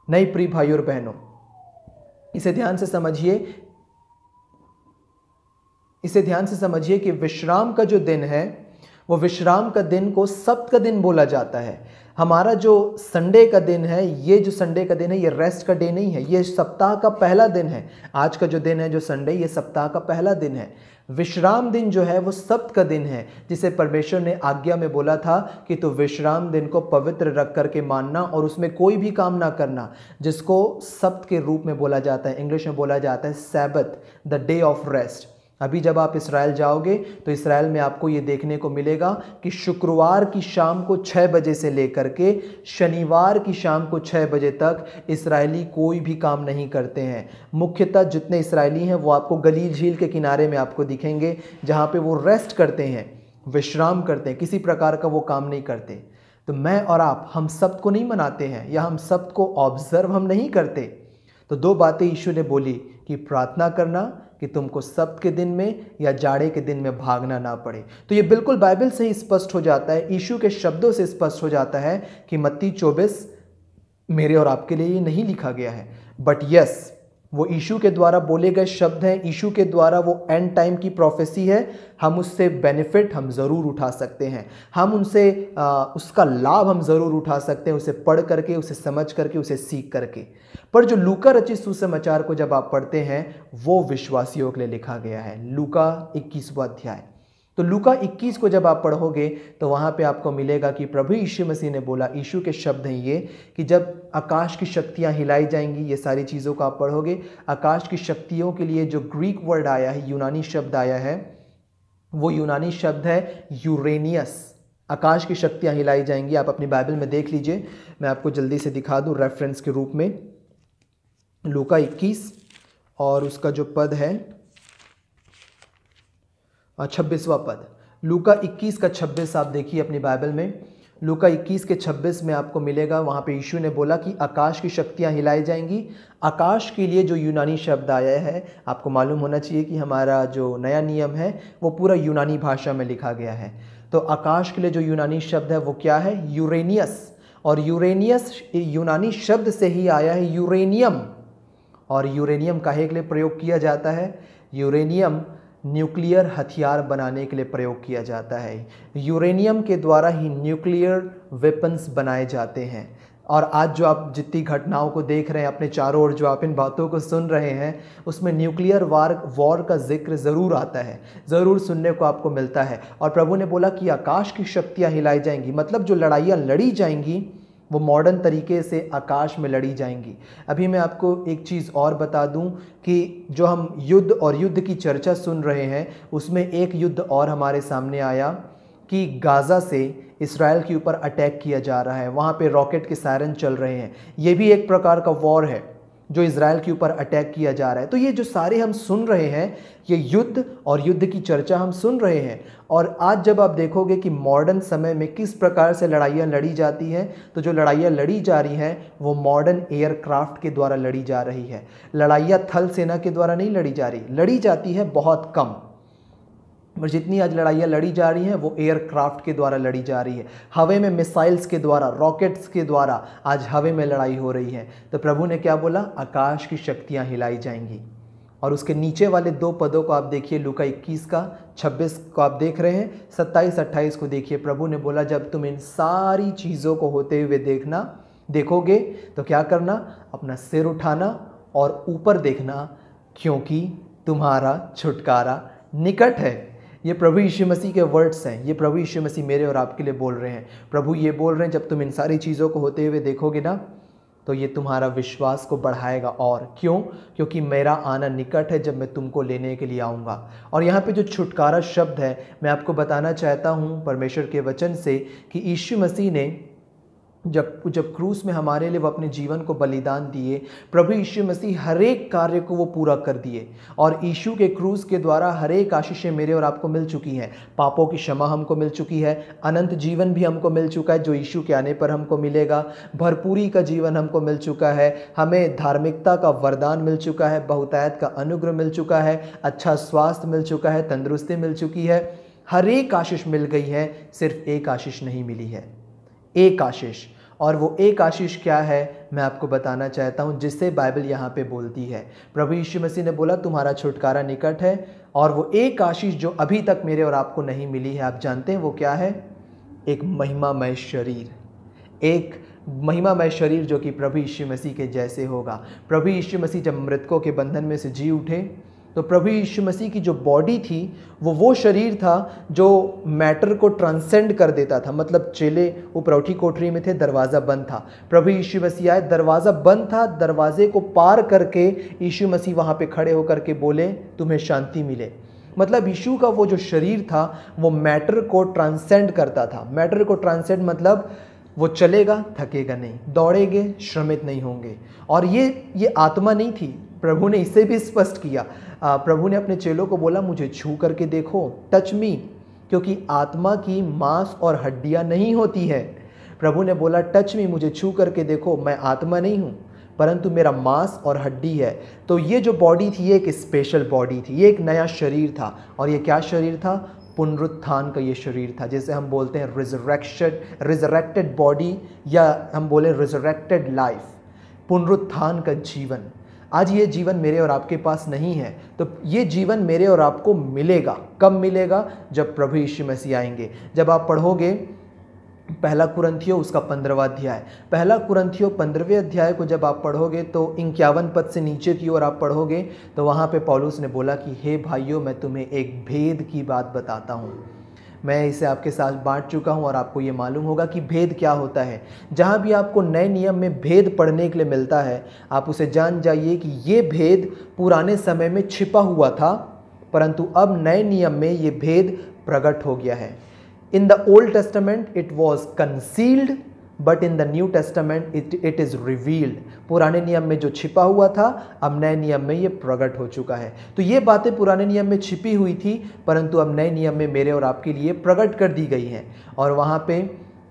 नहीं प्रिय भाइयों और बहनों, इसे ध्यान से समझिए कि विश्राम का जो दिन है, वो विश्राम का दिन को सब्त का दिन बोला जाता है। हमारा जो संडे का दिन है, ये जो संडे का दिन है, ये रेस्ट का डे नहीं है, ये सप्ताह का पहला दिन है। आज का जो दिन है, जो संडे, ये सप्ताह का पहला दिन है। विश्राम दिन जो है वो सब्त का दिन है, जिसे परमेश्वर ने आज्ञा में बोला था कि तो विश्राम दिन को पवित्र रख करके मानना और उसमें कोई भी काम ना करना, जिसको सब्त के रूप में बोला जाता है। इंग्लिश में बोला जाता है सैबत, द डे ऑफ रेस्ट। अभी जब आप इसराइल जाओगे तो इसराइल में आपको ये देखने को मिलेगा कि शुक्रवार की शाम को 6 बजे से लेकर के शनिवार की शाम को 6 बजे तक इसराइली कोई भी काम नहीं करते हैं। मुख्यतः जितने इसराइली हैं वो आपको गलील झील के किनारे में आपको दिखेंगे, जहाँ पे वो रेस्ट करते हैं, विश्राम करते हैं, किसी प्रकार का वो काम नहीं करते। तो मैं और आप, हम सब्त को नहीं मनाते हैं या हम सब्त को ऑब्जर्व हम नहीं करते। तो 2 बातें यीशु ने बोली कि प्रार्थना करना कि तुमको सब्त के दिन में या जाड़े के दिन में भागना ना पड़े। तो ये बिल्कुल बाइबल से ही स्पष्ट हो जाता है, यीशु के शब्दों से स्पष्ट हो जाता है कि मत्ती 24 मेरे और आपके लिए ये नहीं लिखा गया है, बट यस, वो यीशु के द्वारा बोले गए शब्द हैं, यीशु के द्वारा वो एंड टाइम की प्रोफेसी है। हम उससे बेनिफिट हम ज़रूर उठा सकते हैं, हम उनसे उसका लाभ हम ज़रूर उठा सकते हैं, उसे पढ़ करके, उसे समझ करके, उसे सीख करके। पर जो लूका रचित सुसमाचार को जब आप पढ़ते हैं, वो विश्वासियों के लिए लिखा गया है। लूका 21वां अध्याय, तो लूका 21 को जब आप पढ़ोगे तो वहाँ पे आपको मिलेगा कि प्रभु यीशु मसीह ने बोला, यीशु के शब्द हैं ये, कि जब आकाश की शक्तियाँ हिलाई जाएंगी, ये सारी चीज़ों को आप पढ़ोगे। आकाश की शक्तियों के लिए जो ग्रीक वर्ड आया है, यूनानी शब्द आया है, वो यूनानी शब्द है यूरेनियस। आकाश की शक्तियाँ हिलाई जाएंगी। आप अपनी बाइबल में देख लीजिए, मैं आपको जल्दी से दिखा दूँ रेफरेंस के रूप में। लूका 21 और उसका जो पद है 26वां पद। लूका 21 का 26 आप देखिए अपनी बाइबल में। लूका 21 के 26 में आपको मिलेगा, वहाँ पे यीशु ने बोला कि आकाश की शक्तियाँ हिलाई जाएंगी। आकाश के लिए जो यूनानी शब्द आया है, आपको मालूम होना चाहिए कि हमारा जो नया नियम है वो पूरा यूनानी भाषा में लिखा गया है। तो आकाश के लिए जो यूनानी शब्द है वो क्या है? यूरेनियस। और यूरेनियस यूनानी शब्द से ही आया है यूरेनियम। और यूरेनियम काहे के लिए प्रयोग किया जाता है? यूरेनियम न्यूक्लियर हथियार बनाने के लिए प्रयोग किया जाता है। यूरेनियम के द्वारा ही न्यूक्लियर वेपन्स बनाए जाते हैं। और आज जो आप जितनी घटनाओं को देख रहे हैं अपने चारों ओर, जो आप इन बातों को सुन रहे हैं, उसमें न्यूक्लियर वॉर का जिक्र ज़रूर आता है, ज़रूर सुनने को आपको मिलता है। और प्रभु ने बोला कि आकाश की शक्तियाँ हिलाई जाएंगी, मतलब जो लड़ाइयाँ लड़ी जाएंगी वो मॉडर्न तरीके से आकाश में लड़ी जाएंगी। अभी मैं आपको एक चीज़ और बता दूं कि जो हम युद्ध और युद्ध की चर्चा सुन रहे हैं, उसमें एक युद्ध और हमारे सामने आया कि गाज़ा से इसराइल के ऊपर अटैक किया जा रहा है। वहाँ पे रॉकेट के सायरन चल रहे हैं। ये भी एक प्रकार का वॉर है जो इज़राइल के ऊपर अटैक किया जा रहा है। तो ये जो सारे हम सुन रहे हैं, ये युद्ध और युद्ध की चर्चा हम सुन रहे हैं। और आज जब आप देखोगे कि मॉडर्न समय में किस प्रकार से लड़ाइयाँ लड़ी जाती हैं, तो जो लड़ाइयाँ लड़ी जा रही हैं वो मॉडर्न एयरक्राफ्ट के द्वारा लड़ी जा रही है। लड़ाइयाँ थल सेना के द्वारा नहीं लड़ी जा रही, लड़ी जाती है बहुत कम। और जितनी आज लड़ाइयाँ लड़ी जा रही हैं वो एयरक्राफ्ट के द्वारा लड़ी जा रही है। हवा में मिसाइल्स के द्वारा, रॉकेट्स के द्वारा आज हवा में लड़ाई हो रही है। तो प्रभु ने क्या बोला? आकाश की शक्तियाँ हिलाई जाएंगी। और उसके नीचे वाले दो पदों को आप देखिए, लूका 21 का 26 को आप देख रहे हैं, 27-28 को देखिए। प्रभु ने बोला जब तुम इन सारी चीज़ों को होते हुए देखोगे तो क्या करना? अपना सिर उठाना और ऊपर देखना, क्योंकि तुम्हारा छुटकारा निकट है। ये प्रभु यीशु मसीह के वर्ड्स हैं। ये प्रभु यीशु मसीह मेरे और आपके लिए बोल रहे हैं। प्रभु ये बोल रहे हैं जब तुम इन सारी चीज़ों को होते हुए देखोगे ना, तो ये तुम्हारा विश्वास को बढ़ाएगा। और क्यों? क्योंकि मेरा आना निकट है, जब मैं तुमको लेने के लिए आऊँगा। और यहाँ पे जो छुटकारा शब्द है, मैं आपको बताना चाहता हूँ परमेश्वर के वचन से कि यीशु मसीह ने जब क्रूस में हमारे लिए वो अपने जीवन को बलिदान दिए, प्रभु यीशु मसीह हर एक कार्य को वो पूरा कर दिए। और यीशु के क्रूस के द्वारा हर एक आशीषें मेरे और आपको मिल चुकी हैं। पापों की क्षमा हमको मिल चुकी है, अनंत जीवन भी हमको मिल चुका है जो यीशु के आने पर हमको मिलेगा, भरपूरी का जीवन हमको मिल चुका है, हमें धार्मिकता का वरदान मिल चुका है, बहुतायत का अनुग्रह मिल चुका है, अच्छा स्वास्थ्य मिल चुका है, तंदुरुस्ती मिल चुकी है। हर एक आशीष मिल गई है, सिर्फ एक आशीष नहीं मिली है, एक आशीष। और वो एक आशीष क्या है मैं आपको बताना चाहता हूँ, जिससे बाइबल यहाँ पे बोलती है। प्रभु यीशु मसीह ने बोला तुम्हारा छुटकारा निकट है। और वो एक आशीष जो अभी तक मेरे और आपको नहीं मिली है, आप जानते हैं वो क्या है? एक महिमामय शरीर। एक महिमामय शरीर जो कि प्रभु यीशु मसीह के जैसे होगा। प्रभु यीशु मसीह जब मृतकों के बंधन में से जी उठे, तो प्रभु यीशु मसीह की जो बॉडी थी वो शरीर था जो मैटर को ट्रांसेंड कर देता था। मतलब चेले उपरौठी कोठरी में थे, दरवाज़ा बंद था, प्रभु यीशु मसीह आए, दरवाज़ा बंद था, दरवाजे को पार करके यीशु मसीह वहाँ पे खड़े होकर के बोले तुम्हें शांति मिले। मतलब यीशु का वो जो शरीर था वो मैटर को ट्रांसेंड करता था। मैटर को ट्रांसेंड मतलब वो चलेगा थकेगा नहीं, दौड़ेंगे श्रमित नहीं होंगे। और ये आत्मा नहीं थी, प्रभु ने इसे भी स्पष्ट किया। प्रभु ने अपने चेलों को बोला मुझे छू करके देखो, टच मी, क्योंकि आत्मा की मांस और हड्डियां नहीं होती है। प्रभु ने बोला टच मी, मुझे छू करके देखो, मैं आत्मा नहीं हूँ परंतु मेरा मांस और हड्डी है। तो ये जो बॉडी थी ये एक स्पेशल बॉडी थी, ये एक नया शरीर था। और ये क्या शरीर था? पुनरुत्थान का ये शरीर था, जैसे हम बोलते हैं रिजरेक्टेड बॉडी, या हम बोले रिजरेक्टेड लाइफ, पुनरुत्थान का जीवन। आज ये जीवन मेरे और आपके पास नहीं है, तो ये जीवन मेरे और आपको मिलेगा। कब मिलेगा? जब प्रभु यीशु मसीह आएंगे। जब आप पढ़ोगे पहला कुरिन्थियों उसका 15वां अध्याय, पहला कुरिन्थियों 15वें अध्याय को जब आप पढ़ोगे तो 51 पद से नीचे की ओर आप पढ़ोगे तो वहाँ पे पौलुस ने बोला कि हे भाइयों, मैं तुम्हें एक भेद की बात बताता हूँ। मैं इसे आपके साथ बांट चुका हूँ और आपको ये मालूम होगा कि भेद क्या होता है। जहाँ भी आपको नए नियम में भेद पढ़ने के लिए मिलता है, आप उसे जान जाइए कि ये भेद पुराने समय में छिपा हुआ था, परंतु अब नए नियम में ये भेद प्रकट हो गया है। In the old testament it was concealed, but in the new testament it is revealed. पुराने नियम में जो छिपा हुआ था, अब नए नियम में ये प्रकट हो चुका है। तो ये बातें पुराने नियम में छिपी हुई थी, परंतु अब नए नियम में मेरे और आपके लिए प्रकट कर दी गई हैं। और वहाँ पे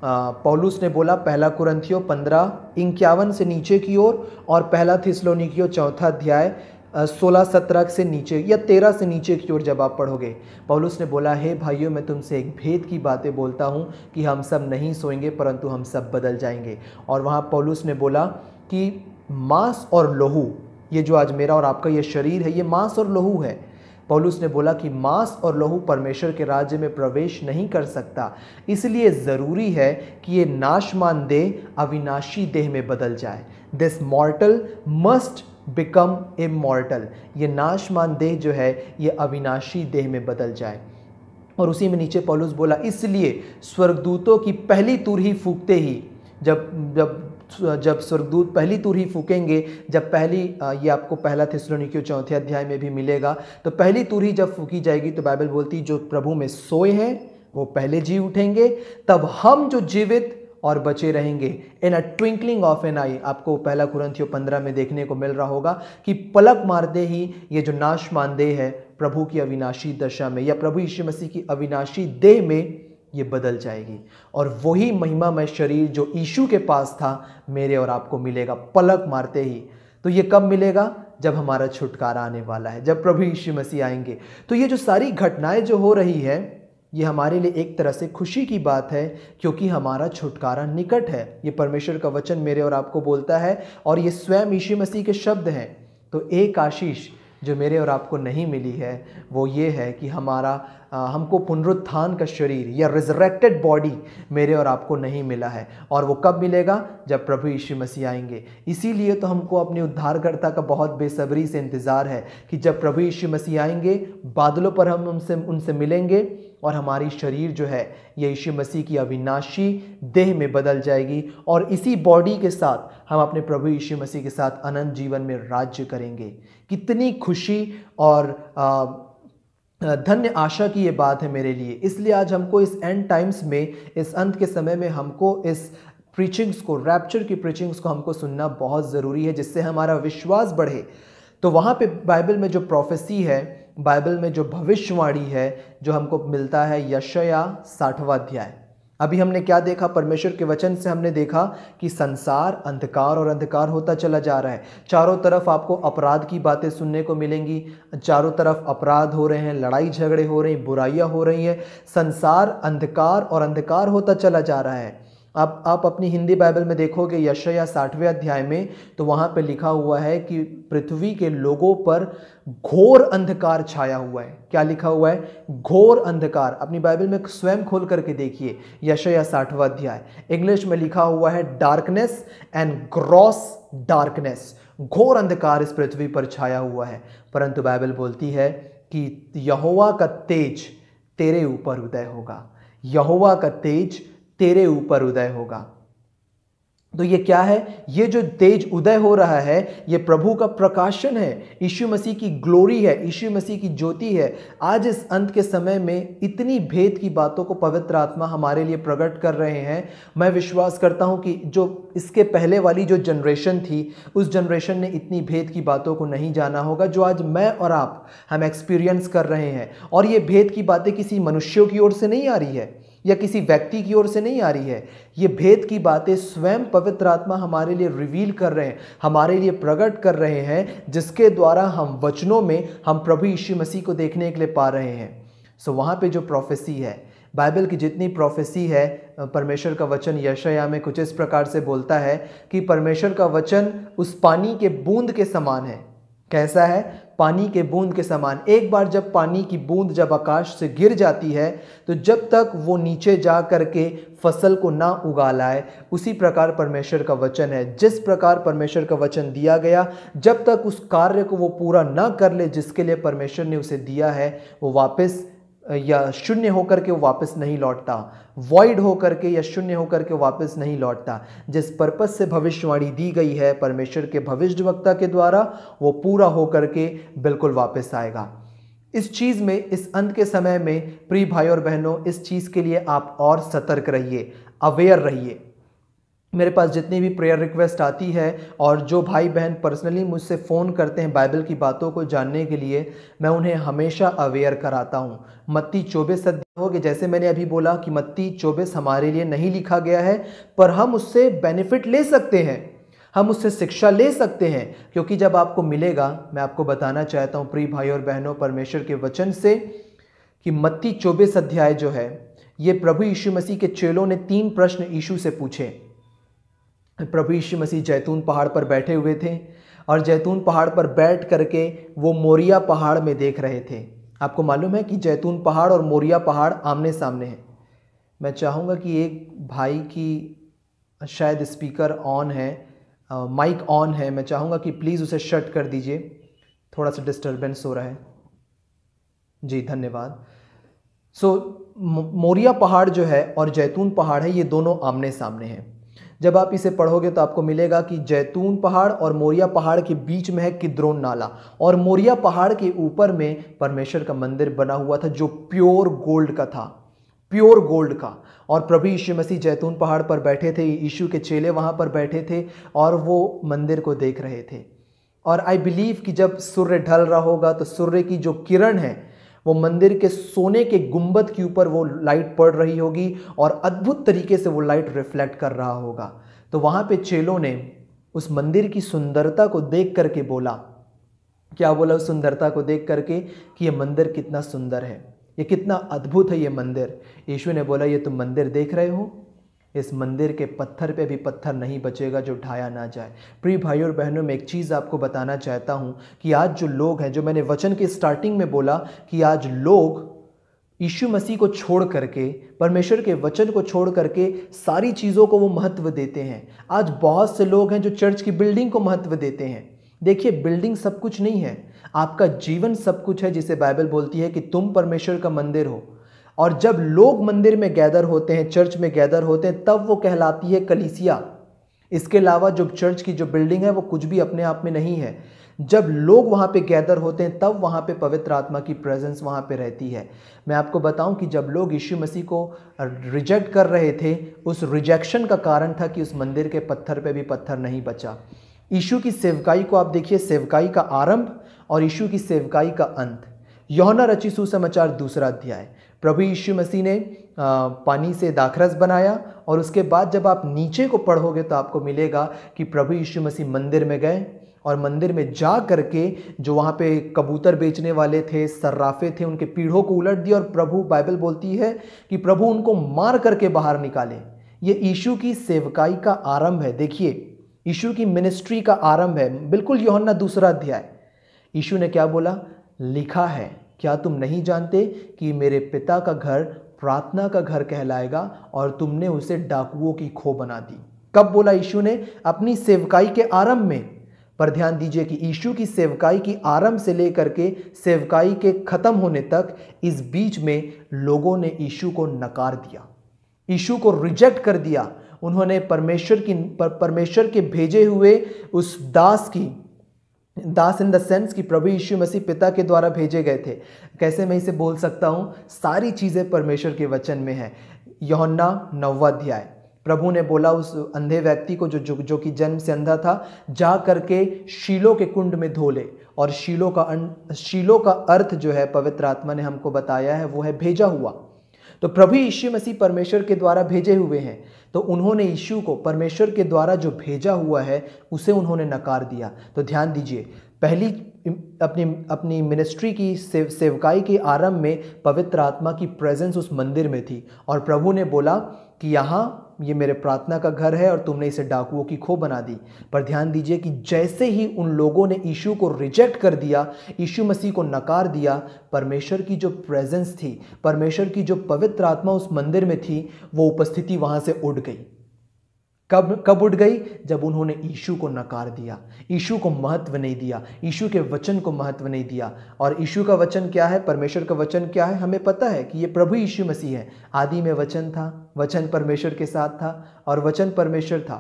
पौलुस ने बोला, पहला कुरिन्थियों 15:51 से नीचे की ओर, और पहला थिस्सलुनीकियों 4 अध्याय 16-17 से नीचे या 13 से नीचे की ओर जब आप पढ़ोगे, पौलुस ने बोला, हे भाइयों, मैं तुमसे एक भेद की बातें बोलता हूँ कि हम सब नहीं सोएंगे, परंतु हम सब बदल जाएंगे। और वहाँ पौलुस ने बोला कि मांस और लहू, ये जो आज मेरा और आपका ये शरीर है, ये मांस और लहू है। पौलुस ने बोला कि मांस और लहू परमेश्वर के राज्य में प्रवेश नहीं कर सकता, इसलिए ज़रूरी है कि ये नाशमान देह अविनाशी देह में बदल जाए। This मॉर्टल must become immortal. ये नाशमान देह जो है ये अविनाशी देह में बदल जाए। और उसी में नीचे पौलुस बोला, इसलिए स्वर्गदूतों की पहली तुरही फूंकते ही, जब स्वर्गदूत पहली तुरही फूकेंगे, जब पहली, ये आपको पहला थिस्सलुनीकियों 4 अध्याय में भी मिलेगा, तो पहली तुरही जब फूकी जाएगी तो बाइबल बोलती जो प्रभु में सोए हैं वो पहले जी उठेंगे, तब हम जो जीवित और बचे रहेंगे इन अ ट्विंकलिंग ऑफ एन आई। आपको पहला कुरिन्थियों 15 में देखने को मिल रहा होगा कि पलक मारते ही ये जो नाशमान देह है प्रभु की अविनाशी दशा में या प्रभु यीशु मसीह की अविनाशी देह में ये बदल जाएगी, और वही महिमामय शरीर जो यीशु के पास था मेरे और आपको मिलेगा पलक मारते ही। तो ये कब मिलेगा? जब हमारा छुटकारा आने वाला है, जब प्रभु यीशु मसीह आएंगे। तो ये जो सारी घटनाएं जो हो रही है, ये हमारे लिए एक तरह से खुशी की बात है, क्योंकि हमारा छुटकारा निकट है। ये परमेश्वर का वचन मेरे और आपको बोलता है, और ये स्वयं यीशु मसीह के शब्द हैं। तो एक आशीष जो मेरे और आपको नहीं मिली है वो ये है कि हमको पुनरुत्थान का शरीर या रिजरेक्टेड बॉडी मेरे और आपको नहीं मिला है। और वो कब मिलेगा? जब प्रभु यीशु मसीह आएंगे। इसीलिए तो हमको अपने उद्धारकर्ता का बहुत बेसब्री से इंतज़ार है कि जब प्रभु यीशु मसीह आएंगे, बादलों पर हम उनसे मिलेंगे, और हमारी शरीर जो है ये यीशु मसीह की अविनाशी देह में बदल जाएगी, और इसी बॉडी के साथ हम अपने प्रभु यीशु मसीह के साथ अनंत जीवन में राज्य करेंगे। कितनी खुशी और धन्य आशा की ये बात है मेरे लिए। इसलिए आज हमको इस एंड टाइम्स में, इस अंत के समय में, हमको इस प्रीचिंग्स को, रैप्चर की प्रीचिंग्स को हमको सुनना बहुत ज़रूरी है, जिससे हमारा विश्वास बढ़े। तो वहाँ पे बाइबल में जो प्रोफेसी है, बाइबल में जो भविष्यवाणी है, जो हमको मिलता है यशायाह 60वां अध्याय। अभी हमने क्या देखा? परमेश्वर के वचन से हमने देखा कि संसार अंधकार और अंधकार होता चला जा रहा है। चारों तरफ आपको अपराध की बातें सुनने को मिलेंगी, चारों तरफ अपराध हो रहे हैं, लड़ाई झगड़े हो रहे हैं, बुराइयां हो रही हैं। संसार अंधकार और अंधकार होता चला जा रहा है। आप अपनी हिंदी बाइबल में देखोगे यशायाह 60वें अध्याय में, तो वहाँ पे लिखा हुआ है कि पृथ्वी के लोगों पर घोर अंधकार छाया हुआ है। क्या लिखा हुआ है? घोर अंधकार। अपनी बाइबल में स्वयं खोल करके देखिए, यशायाह 60वां अध्याय। इंग्लिश में लिखा हुआ है डार्कनेस एंड ग्रॉस डार्कनेस। घोर अंधकार इस पृथ्वी पर छाया हुआ है, परंतु बाइबल बोलती है कि यहोवा का तेज तेरे ऊपर उदय होगा। यहोवा का तेज तेरे ऊपर उदय होगा। तो ये क्या है? ये जो तेज उदय हो रहा है ये प्रभु का प्रकाशन है, यीशु मसीह की ग्लोरी है, यीशु मसीह की ज्योति है। आज इस अंत के समय में इतनी भेद की बातों को पवित्र आत्मा हमारे लिए प्रकट कर रहे हैं। मैं विश्वास करता हूं कि जो इसके पहले वाली जो जनरेशन थी, उस जनरेशन ने इतनी भेद की बातों को नहीं जाना होगा जो आज मैं और आप हम एक्सपीरियंस कर रहे हैं। और ये भेद की बातें किसी मनुष्यों की ओर से नहीं आ रही है या किसी व्यक्ति की ओर से नहीं आ रही है। ये भेद की बातें स्वयं पवित्र आत्मा हमारे लिए रिवील कर रहे हैं, हमारे लिए प्रकट कर रहे हैं, जिसके द्वारा हम वचनों में हम प्रभु यीशु मसीह को देखने के लिए पा रहे हैं। सो वहाँ पे जो प्रोफेसी है, बाइबल की जितनी प्रोफेसी है, परमेश्वर का वचन यशायाह में कुछ इस प्रकार से बोलता है कि परमेश्वर का वचन उस पानी के बूंद के समान है। कैसा है? पानी के बूंद के समान। एक बार जब पानी की बूंद जब आकाश से गिर जाती है तो जब तक वो नीचे जा करके फसल को ना उगा लाए, उसी प्रकार परमेश्वर का वचन है। जिस प्रकार परमेश्वर का वचन दिया गया, जब तक उस कार्य को वो पूरा ना कर ले जिसके लिए परमेश्वर ने उसे दिया है, वो वापस या शून्य होकर के वो वापस नहीं लौटता, वॉइड होकर के या शून्य होकर के वापस नहीं लौटता। जिस पर्पस से भविष्यवाणी दी गई है परमेश्वर के भविष्यवक्ता के द्वारा, वो पूरा होकर के बिल्कुल वापस आएगा। इस चीज़ में, इस अंत के समय में प्रिय भाई और बहनों, इस चीज़ के लिए आप और सतर्क रहिए, अवेयर रहिए। मेरे पास जितनी भी प्रेयर रिक्वेस्ट आती है और जो भाई बहन पर्सनली मुझसे फ़ोन करते हैं बाइबल की बातों को जानने के लिए, मैं उन्हें हमेशा अवेयर कराता हूँ। मत्ती 24 अध्याय होगे, जैसे मैंने अभी बोला कि मत्ती 24 हमारे लिए नहीं लिखा गया है, पर हम उससे बेनिफिट ले सकते हैं, हम उससे शिक्षा ले सकते हैं, क्योंकि जब आपको मिलेगा, मैं आपको बताना चाहता हूँ प्रिय भाई और बहनों परमेश्वर के वचन से, कि मत्ती 24 अध्याय जो है, ये प्रभु यीशु मसीह के चेलों ने 3 प्रश्न यीशु से पूछे। प्रभु यीशु मसीह जैतून पहाड़ पर बैठे हुए थे और जैतून पहाड़ पर बैठ करके वो मोरिया पहाड़ में देख रहे थे। आपको मालूम है कि जैतून पहाड़ और मोरिया पहाड़ आमने सामने हैं। मैं चाहूँगा कि एक भाई की शायद स्पीकर ऑन है, माइक ऑन है, मैं चाहूँगा कि प्लीज़ उसे शट कर दीजिए, थोड़ा सा डिस्टर्बेंस हो रहा है। जी धन्यवाद। मोरिया पहाड़ जो है और जैतून पहाड़ है, ये दोनों आमने सामने हैं। जब आप इसे पढ़ोगे तो आपको मिलेगा कि जैतून पहाड़ और मोरिया पहाड़ के बीच में है किद्रोन नाला, और मोरिया पहाड़ के ऊपर में परमेश्वर का मंदिर बना हुआ था जो प्योर गोल्ड का था, प्योर गोल्ड का। और प्रभु यीशु मसीह जैतून पहाड़ पर बैठे थे, यीशु के चेले वहाँ पर बैठे थे और वो मंदिर को देख रहे थे। और आई बिलीव कि जब सूर्य ढल रहा होगा तो सूर्य की जो किरण है वो मंदिर के सोने के गुंबद के ऊपर वो लाइट पड़ रही होगी और अद्भुत तरीके से वो लाइट रिफ्लेक्ट कर रहा होगा। तो वहाँ पे चेलों ने उस मंदिर की सुंदरता को देख करके बोला, क्या बोला उस सुंदरता को देख करके, कि ये मंदिर कितना सुंदर है, ये कितना अद्भुत है ये मंदिर। यीशु ने बोला, ये तुम मंदिर देख रहे हो, इस मंदिर के पत्थर पे भी पत्थर नहीं बचेगा जो ढाया ना जाए। प्रिय भाइयों और बहनों, मैं एक चीज़ आपको बताना चाहता हूँ कि आज जो लोग हैं, जो मैंने वचन के स्टार्टिंग में बोला कि आज लोग यीशु मसीह को छोड़ करके, परमेश्वर के वचन को छोड़ करके सारी चीज़ों को वो महत्व देते हैं। आज बहुत से लोग हैं जो चर्च की बिल्डिंग को महत्व देते हैं। देखिए, बिल्डिंग सब कुछ नहीं है, आपका जीवन सब कुछ है, जिसे बाइबल बोलती है कि तुम परमेश्वर का मंदिर हो। और जब लोग मंदिर में गैदर होते हैं, चर्च में गैदर होते हैं, तब वो कहलाती है कलीसिया। इसके अलावा जो चर्च की जो बिल्डिंग है वो कुछ भी अपने आप में नहीं है। जब लोग वहाँ पे गैदर होते हैं तब वहाँ पे पवित्र आत्मा की प्रेजेंस वहाँ पे रहती है। मैं आपको बताऊं कि जब लोग यीशु मसीह को रिजेक्ट कर रहे थे, उस रिजेक्शन का कारण था कि उस मंदिर के पत्थर पे भी पत्थर नहीं बचा। यीशु की सेवकाई को आप देखिए, सेवकाई का आरंभ और यीशु की सेवकाई का अंत। यूहन्ना रचित सुसमाचार 2 अध्याय, प्रभु यीशु मसीह ने पानी से दाखरस बनाया और उसके बाद जब आप नीचे को पढ़ोगे तो आपको मिलेगा कि प्रभु यीशु मसीह मंदिर में गए और मंदिर में जा करके जो वहाँ पे कबूतर बेचने वाले थे, सर्राफे थे, उनके पीढ़ों को उलट दिया और प्रभु, बाइबल बोलती है कि प्रभु उनको मार करके बाहर निकाले। ये यीशु की सेवकाई का आरंभ है। देखिए, यीशु की मिनिस्ट्री का आरंभ है। बिल्कुल यूहन्ना 2 अध्याय, यीशु ने क्या बोला? लिखा है, क्या तुम नहीं जानते कि मेरे पिता का घर प्रार्थना का घर कहलाएगा और तुमने उसे डाकुओं की खो बना दी। कब बोला यीशु ने? अपनी सेवकाई के आरंभ में। पर ध्यान दीजिए कि यीशु की सेवकाई की आरंभ से लेकर के सेवकाई के खत्म होने तक, इस बीच में लोगों ने यीशु को नकार दिया, यीशु को रिजेक्ट कर दिया। उन्होंने परमेश्वर के भेजे हुए उस दास इन द सेंस कि प्रभु यीशु मसीह पिता के द्वारा भेजे गए थे। कैसे मैं इसे बोल सकता हूँ? सारी चीज़ें परमेश्वर के वचन में है। यूहन्ना 9 अध्याय, प्रभु ने बोला उस अंधे व्यक्ति को जो कि जन्म से अंधा था, जा करके शीलो के कुंड में धो ले। और शीलो का अर्थ जो है, पवित्र आत्मा ने हमको बताया है, वो है भेजा हुआ। तो प्रभु यीशु मसीह परमेश्वर के द्वारा भेजे हुए हैं, तो उन्होंने यीशु को परमेश्वर के द्वारा जो भेजा हुआ है उसे उन्होंने नकार दिया। तो ध्यान दीजिए, पहली अपनी मिनिस्ट्री की सेवकाई के आरंभ में पवित्र आत्मा की प्रेजेंस उस मंदिर में थी और प्रभु ने बोला कि यहाँ ये मेरे प्रार्थना का घर है और तुमने इसे डाकुओं की खो बना दी। पर ध्यान दीजिए कि जैसे ही उन लोगों ने यीशु को रिजेक्ट कर दिया, यीशु मसीह को नकार दिया, परमेश्वर की जो प्रेजेंस थी, परमेश्वर की जो पवित्र आत्मा उस मंदिर में थी, वो उपस्थिति वहाँ से उड़ गई। कब उड़ गई? जब उन्होंने यीशु को नकार दिया, यीशु को महत्व नहीं दिया, यीशु के वचन को महत्व नहीं दिया। और यीशु का वचन क्या है? परमेश्वर का वचन क्या है? हमें पता है कि ये प्रभु यीशु मसीह है। आदि में वचन था, वचन परमेश्वर के साथ था और वचन परमेश्वर था।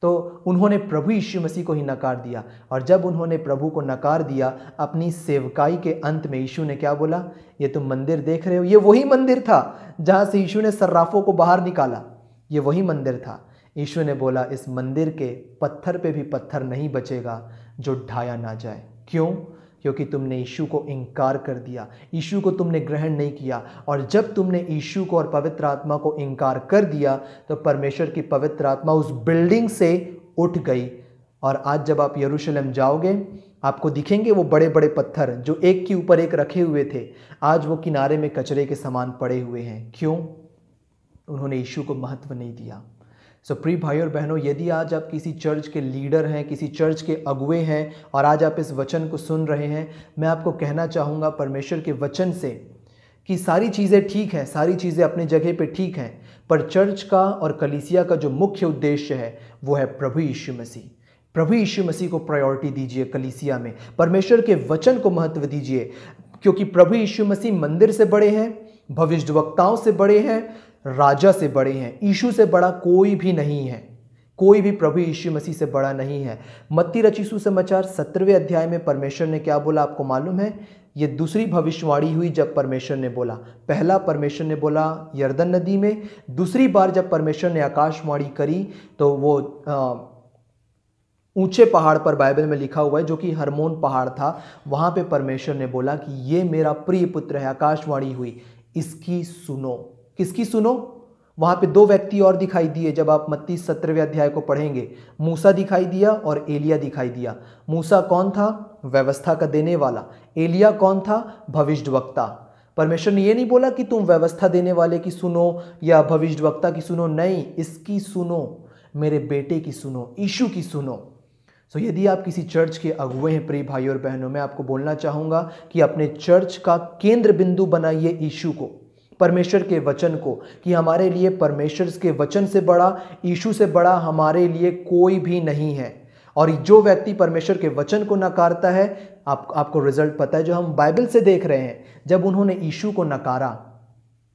तो उन्होंने प्रभु यीशु मसीह को ही नकार दिया। और जब उन्होंने प्रभु को नकार दिया, अपनी सेवकाई के अंत में यीशु ने क्या बोला? ये तुम मंदिर देख रहे हो, ये वही मंदिर था जहाँ से यीशु ने सर्राफों को बाहर निकाला। ये वही मंदिर था। यीशु ने बोला, इस मंदिर के पत्थर पे भी पत्थर नहीं बचेगा जो ढाया ना जाए। क्यों? क्योंकि तुमने यीशु को इनकार कर दिया, यीशु को तुमने ग्रहण नहीं किया। और जब तुमने यीशु को और पवित्र आत्मा को इनकार कर दिया तो परमेश्वर की पवित्र आत्मा उस बिल्डिंग से उठ गई। और आज जब आप यरूशलेम जाओगे, आपको दिखेंगे वो बड़े बड़े पत्थर जो एक के ऊपर एक रखे हुए थे, आज वो किनारे में कचरे के समान पड़े हुए हैं। क्यों? उन्होंने यीशु को महत्व नहीं दिया। सो प्रिय भाई और बहनों, यदि आज आप किसी चर्च के लीडर हैं, किसी चर्च के अगुवे हैं और आज आप इस वचन को सुन रहे हैं, मैं आपको कहना चाहूँगा परमेश्वर के वचन से कि सारी चीज़ें ठीक हैं, सारी चीज़ें अपनी जगह पे ठीक हैं, पर चर्च का और कलीसिया का जो मुख्य उद्देश्य है वो है प्रभु यीशु मसीह। प्रभु यीशु मसीह को प्रायोरिटी दीजिए कलीसिया में, परमेश्वर के वचन को महत्व दीजिए, क्योंकि प्रभु यीशु मसीह मंदिर से बड़े हैं, भविष्यद्वक्ताओं से बड़े हैं, राजा से बड़े हैं। यीशु से बड़ा कोई भी नहीं है, कोई भी प्रभु यीशु मसीह से बड़ा नहीं है। मत्ती रचित सुसमाचार 17वें अध्याय में परमेश्वर ने क्या बोला आपको मालूम है? ये दूसरी भविष्यवाणी हुई जब परमेश्वर ने बोला। पहला परमेश्वर ने बोला यरदन नदी में, दूसरी बार जब परमेश्वर ने आकाशवाणी करी तो वो ऊंचे पहाड़ पर, बाइबल में लिखा हुआ है जो कि हरमोन पहाड़ था, वहाँ पे परमेश्वर ने बोला कि ये मेरा प्रिय पुत्र है। आकाशवाणी हुई, इसकी सुनो। किसकी सुनो? वहाँ पे दो व्यक्ति और दिखाई दिए जब आप मत्ती 17वें अध्याय को पढ़ेंगे। मूसा दिखाई दिया और एलिया दिखाई दिया। मूसा कौन था? व्यवस्था का देने वाला। एलिया कौन था? भविष्यद्वक्ता। परमेश्वर ने ये नहीं बोला कि तुम व्यवस्था देने वाले की सुनो या भविष्यद्वक्ता की सुनो, नहीं, इसकी सुनो, मेरे बेटे की सुनो, यीशु की सुनो। सो यदि आप किसी चर्च के अगुवे हैं प्रिय भाई और बहनों, मैं आपको बोलना चाहूँगा कि अपने चर्च का केंद्र बिंदु बनाइए यीशु को, परमेश्वर के वचन को, कि हमारे लिए परमेश्वर के वचन से बड़ा, यीशु से बड़ा हमारे लिए कोई भी नहीं है। और जो व्यक्ति परमेश्वर के वचन को नकारता है, आपको रिजल्ट पता है जो हम बाइबल से देख रहे हैं। जब उन्होंने यीशु को नकारा,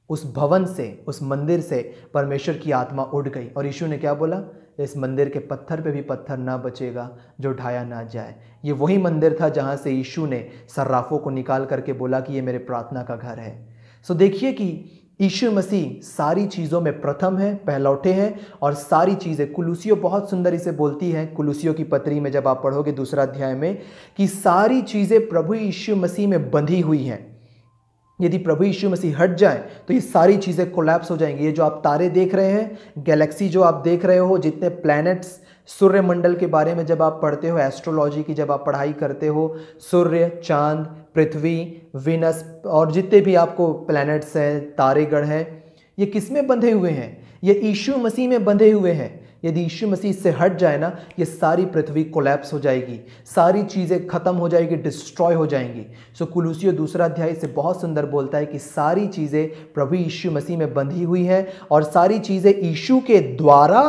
उस भवन से, उस मंदिर से परमेश्वर की आत्मा उड़ गई। और यीशु ने क्या बोला? इस मंदिर के पत्थर पे भी पत्थर ना बचेगा जो ढाया ना जाए। ये वही मंदिर था जहाँ से यीशु ने सर्राफों को निकाल करके बोला कि ये मेरे प्रार्थना का घर है। सो देखिए कि यीशु मसीह सारी चीज़ों में प्रथम है, पहलौठे हैं, और सारी चीज़ें, कुलुसियों बहुत सुंदर इसे बोलती है, कुलुसियों की पत्री में जब आप पढ़ोगे 2 अध्याय में, कि सारी चीज़ें प्रभु यीशु मसीह में बंधी हुई हैं। यदि प्रभु यीशु मसीह हट जाए तो ये सारी चीज़ें कोलैप्स हो जाएंगी। ये जो आप तारे देख रहे हैं, गैलेक्सी जो आप देख रहे हो, जितने प्लैनेट्स, सूर्यमंडल के बारे में जब आप पढ़ते हो, एस्ट्रोलॉजी की जब आप पढ़ाई करते हो, सूर्य, चांद, पृथ्वी, विनस और जितने भी आपको प्लैनेट्स हैं, तारेगण हैं, ये किस में बंधे हुए हैं? ये यीशु मसीह में बंधे हुए हैं। यदि यीशु मसीह से हट जाए ना, ये सारी पृथ्वी कोलैप्स हो जाएगी, सारी चीज़ें खत्म हो जाएगी, डिस्ट्रॉय हो जाएंगी। सो कुलुसियों 2 अध्याय से बहुत सुंदर बोलता है कि सारी चीज़ें प्रभु यीशु मसीह में बंधी हुई हैं और सारी चीज़ें यीशु के द्वारा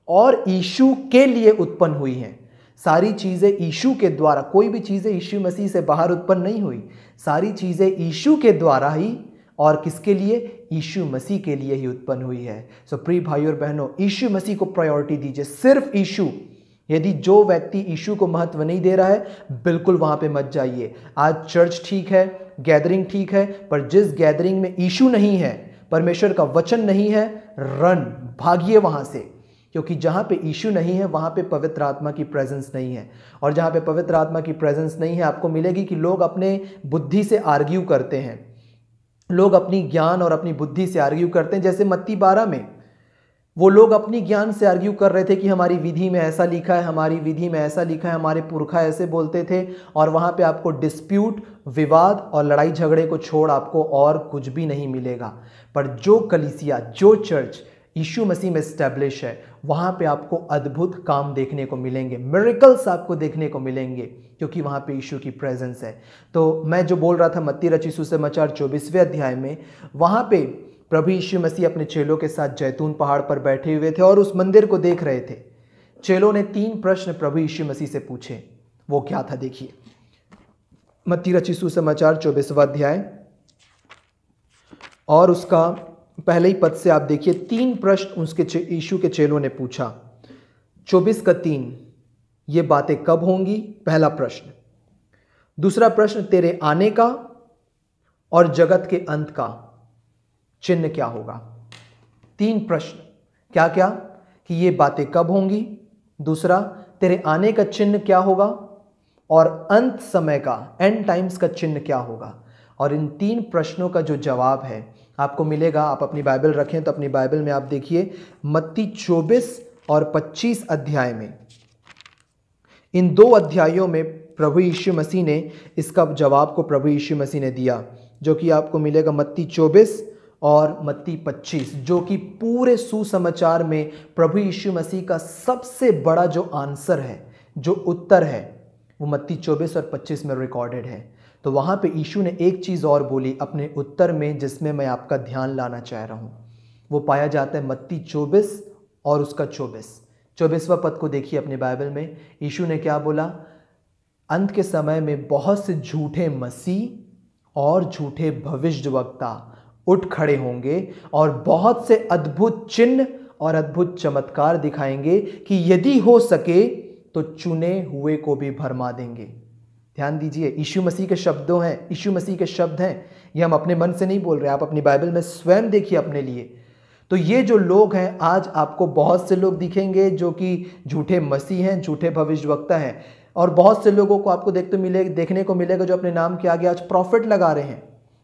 और यीशु के लिए उत्पन्न हुई हैं। सारी चीज़ें यीशु के द्वारा, कोई भी चीज़ें यीशु मसीह से बाहर उत्पन्न नहीं हुई, सारी चीज़ें यीशु के द्वारा ही, और किसके लिए? यीशु मसीह के लिए ही उत्पन्न हुई है। सो प्रिय भाई और बहनों, यीशु मसीह को प्रायोरिटी दीजिए, सिर्फ यीशु। यदि जो व्यक्ति यीशु को महत्व नहीं दे रहा है, बिल्कुल वहां पे मत जाइए। आज चर्च ठीक है, गैदरिंग ठीक है, पर जिस गैदरिंग में यीशु नहीं है, परमेश्वर का वचन नहीं है, भागिए वहां से, क्योंकि जहाँ पे यीशु नहीं है वहाँ पे पवित्र आत्मा की प्रेजेंस नहीं है। और जहाँ पे पवित्र आत्मा की प्रेजेंस नहीं है, आपको मिलेगी कि लोग अपने बुद्धि से आर्ग्यू करते हैं, लोग अपनी ज्ञान और अपनी बुद्धि से आर्ग्यू करते हैं। जैसे मत्ती 12 में वो लोग अपनी ज्ञान से आर्ग्यू कर रहे थे कि हमारी विधि में ऐसा लिखा है, हमारी विधि में ऐसा लिखा है, हमारे पुरखा ऐसे बोलते थे, और वहाँ पे आपको डिस्प्यूट, विवाद और लड़ाई झगड़े को छोड़ आपको और कुछ भी नहीं मिलेगा। पर जो कलीसिया, जो चर्च यीशु मसीह में एस्टैब्लिश है, वहाँ पे आपको अद्भुत काम देखने को मिलेंगे, मिरेकल्स आपको देखने को मिलेंगे, क्योंकि वहाँ पे यीशु की प्रेजेंस है। तो मैं जो बोल रहा था मत्ती रचित सुसमाचार 24वें अध्याय में, वहाँ पे प्रभु यीशु मसीह अपने चेलों के साथ जैतून पहाड़ पर बैठे हुए थे और उस मंदिर को देख रहे थे। चेलों ने 3 प्रश्न प्रभु यीशु मसीह से पूछे। वो क्या था? देखिए, मत्ती रचित सुसमाचार 24वां अध्याय और उसका पहले ही पद से आप देखिए, 3 प्रश्न उसके यीशु के चेलों ने पूछा। 24:3 ये बातें कब होंगी? पहला प्रश्न। दूसरा प्रश्न, तेरे आने का और जगत के अंत का चिन्ह क्या होगा? 3 प्रश्न। क्या क्या? कि ये बातें कब होंगी, दूसरा तेरे आने का चिन्ह क्या होगा, और अंत समय का, एंड टाइम्स का चिन्ह क्या होगा। और इन 3 प्रश्नों का जो जवाब है आपको मिलेगा। आप अपनी बाइबल रखें तो अपनी बाइबल में आप देखिए मत्ती 24 और 25 अध्याय में, इन 2 अध्यायों में प्रभु यीशु मसीह ने इसका जवाब को प्रभु यीशु मसीह ने दिया, जो कि आपको मिलेगा मत्ती 24 और मत्ती 25, जो कि पूरे सुसमाचार में प्रभु यीशु मसीह का सबसे बड़ा जो आंसर है, जो उत्तर है, वो मत्ती 24 और 25 में रिकॉर्डेड है। तो वहाँ पे यीशु ने एक चीज़ और बोली अपने उत्तर में, जिसमें मैं आपका ध्यान लाना चाह रहा हूँ। वो पाया जाता है मत्ती 24 और उसका 24वां पद को देखिए अपने बाइबल में। यीशु ने क्या बोला? अंत के समय में बहुत से झूठे मसीह और झूठे भविष्यद्वक्ता उठ खड़े होंगे और बहुत से अद्भुत चिन्ह और अद्भुत चमत्कार दिखाएंगे कि यदि हो सके तो चुने हुए को भी भरमा देंगे। ध्यान दीजिए, यीशु मसीह के शब्दों हैं, यीशु मसीह के शब्द हैं, ये हम अपने मन से नहीं बोल रहे। आप अपनी बाइबल में स्वयं देखिए अपने लिए। तो ये जो लोग हैं, आज आपको बहुत से लोग दिखेंगे जो कि झूठे मसीह हैं, झूठे भविष्यवक्ता हैं, और बहुत से लोगों को आपको देखने को मिलेगा जो अपने नाम के आगे आज प्रॉफिट लगा रहे हैं।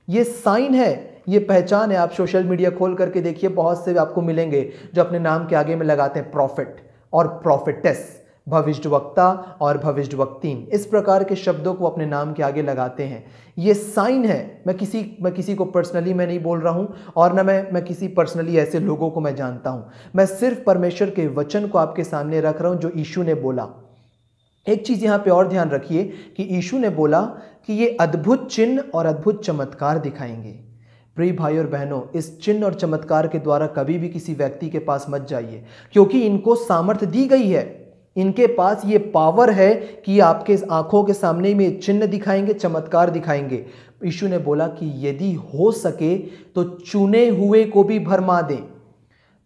ये साइन है, ये पहचान है। आप सोशल मीडिया खोल करके देखिए, बहुत से आपको मिलेंगे जो अपने नाम के आगे में लगाते हैं प्रॉफिट और प्रॉफिटेस, भविष्यवक्ता और भविष्यवक्तीन, इस प्रकार के शब्दों को अपने नाम के आगे लगाते हैं। ये साइन है। मैं किसी को पर्सनली मैं नहीं बोल रहा हूं, और ना मैं किसी पर्सनली ऐसे लोगों को मैं जानता हूं। मैं सिर्फ परमेश्वर के वचन को आपके सामने रख रहा हूं जो यीशु ने बोला। एक चीज यहां पे और ध्यान रखिए कि यीशु ने बोला कि ये अद्भुत चिन्ह और अद्भुत चमत्कार दिखाएंगे। प्रिय भाई और बहनों, इस चिन्ह और चमत्कार के द्वारा कभी भी किसी व्यक्ति के पास मत जाइए, क्योंकि इनको सामर्थ्य दी गई है। इनके पास ये पावर है कि आपके आंखों के सामने में चिन्ह दिखाएंगे, चमत्कार दिखाएंगे। यीशु ने बोला कि यदि हो सके तो चुने हुए को भी भरमा दें।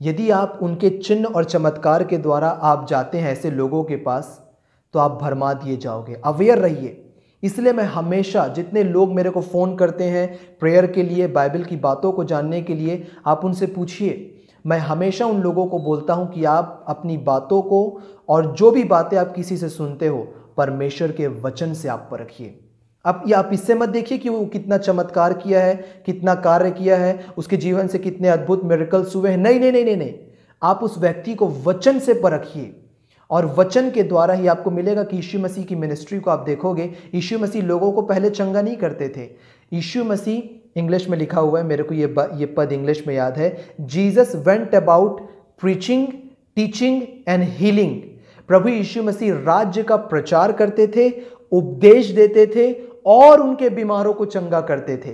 यदि आप उनके चिन्ह और चमत्कार के द्वारा आप जाते हैं ऐसे लोगों के पास, तो आप भरमा दिए जाओगे। अवेयर रहिए। इसलिए मैं हमेशा, जितने लोग मेरे को फ़ोन करते हैं प्रेयर के लिए, बाइबल की बातों को जानने के लिए, आप उनसे पूछिए। मैं हमेशा उन लोगों को बोलता हूं कि आप अपनी बातों को और जो भी बातें आप किसी से सुनते हो, परमेश्वर के वचन से आप परखिए। आप इससे मत देखिए कि वो कितना चमत्कार किया है, कितना कार्य किया है, उसके जीवन से कितने अद्भुत मिरेकल्स हुए हैं। नहीं नहीं नहीं नहीं नहीं, आप उस व्यक्ति को वचन से परखिए, और वचन के द्वारा ही आपको मिलेगा कि यीशु मसीह की मिनिस्ट्री को आप देखोगे। यीशु मसीह लोगों को पहले चंगा नहीं करते थे। यीशु मसीह, इंग्लिश में लिखा हुआ है, मेरे को ये पद इंग्लिश में याद है, Jesus went about preaching, teaching and healing. प्रभु यीशु मसीह राज्य का प्रचार करते थे, उपदेश देते थे और उनके बीमारों को चंगा करते थे।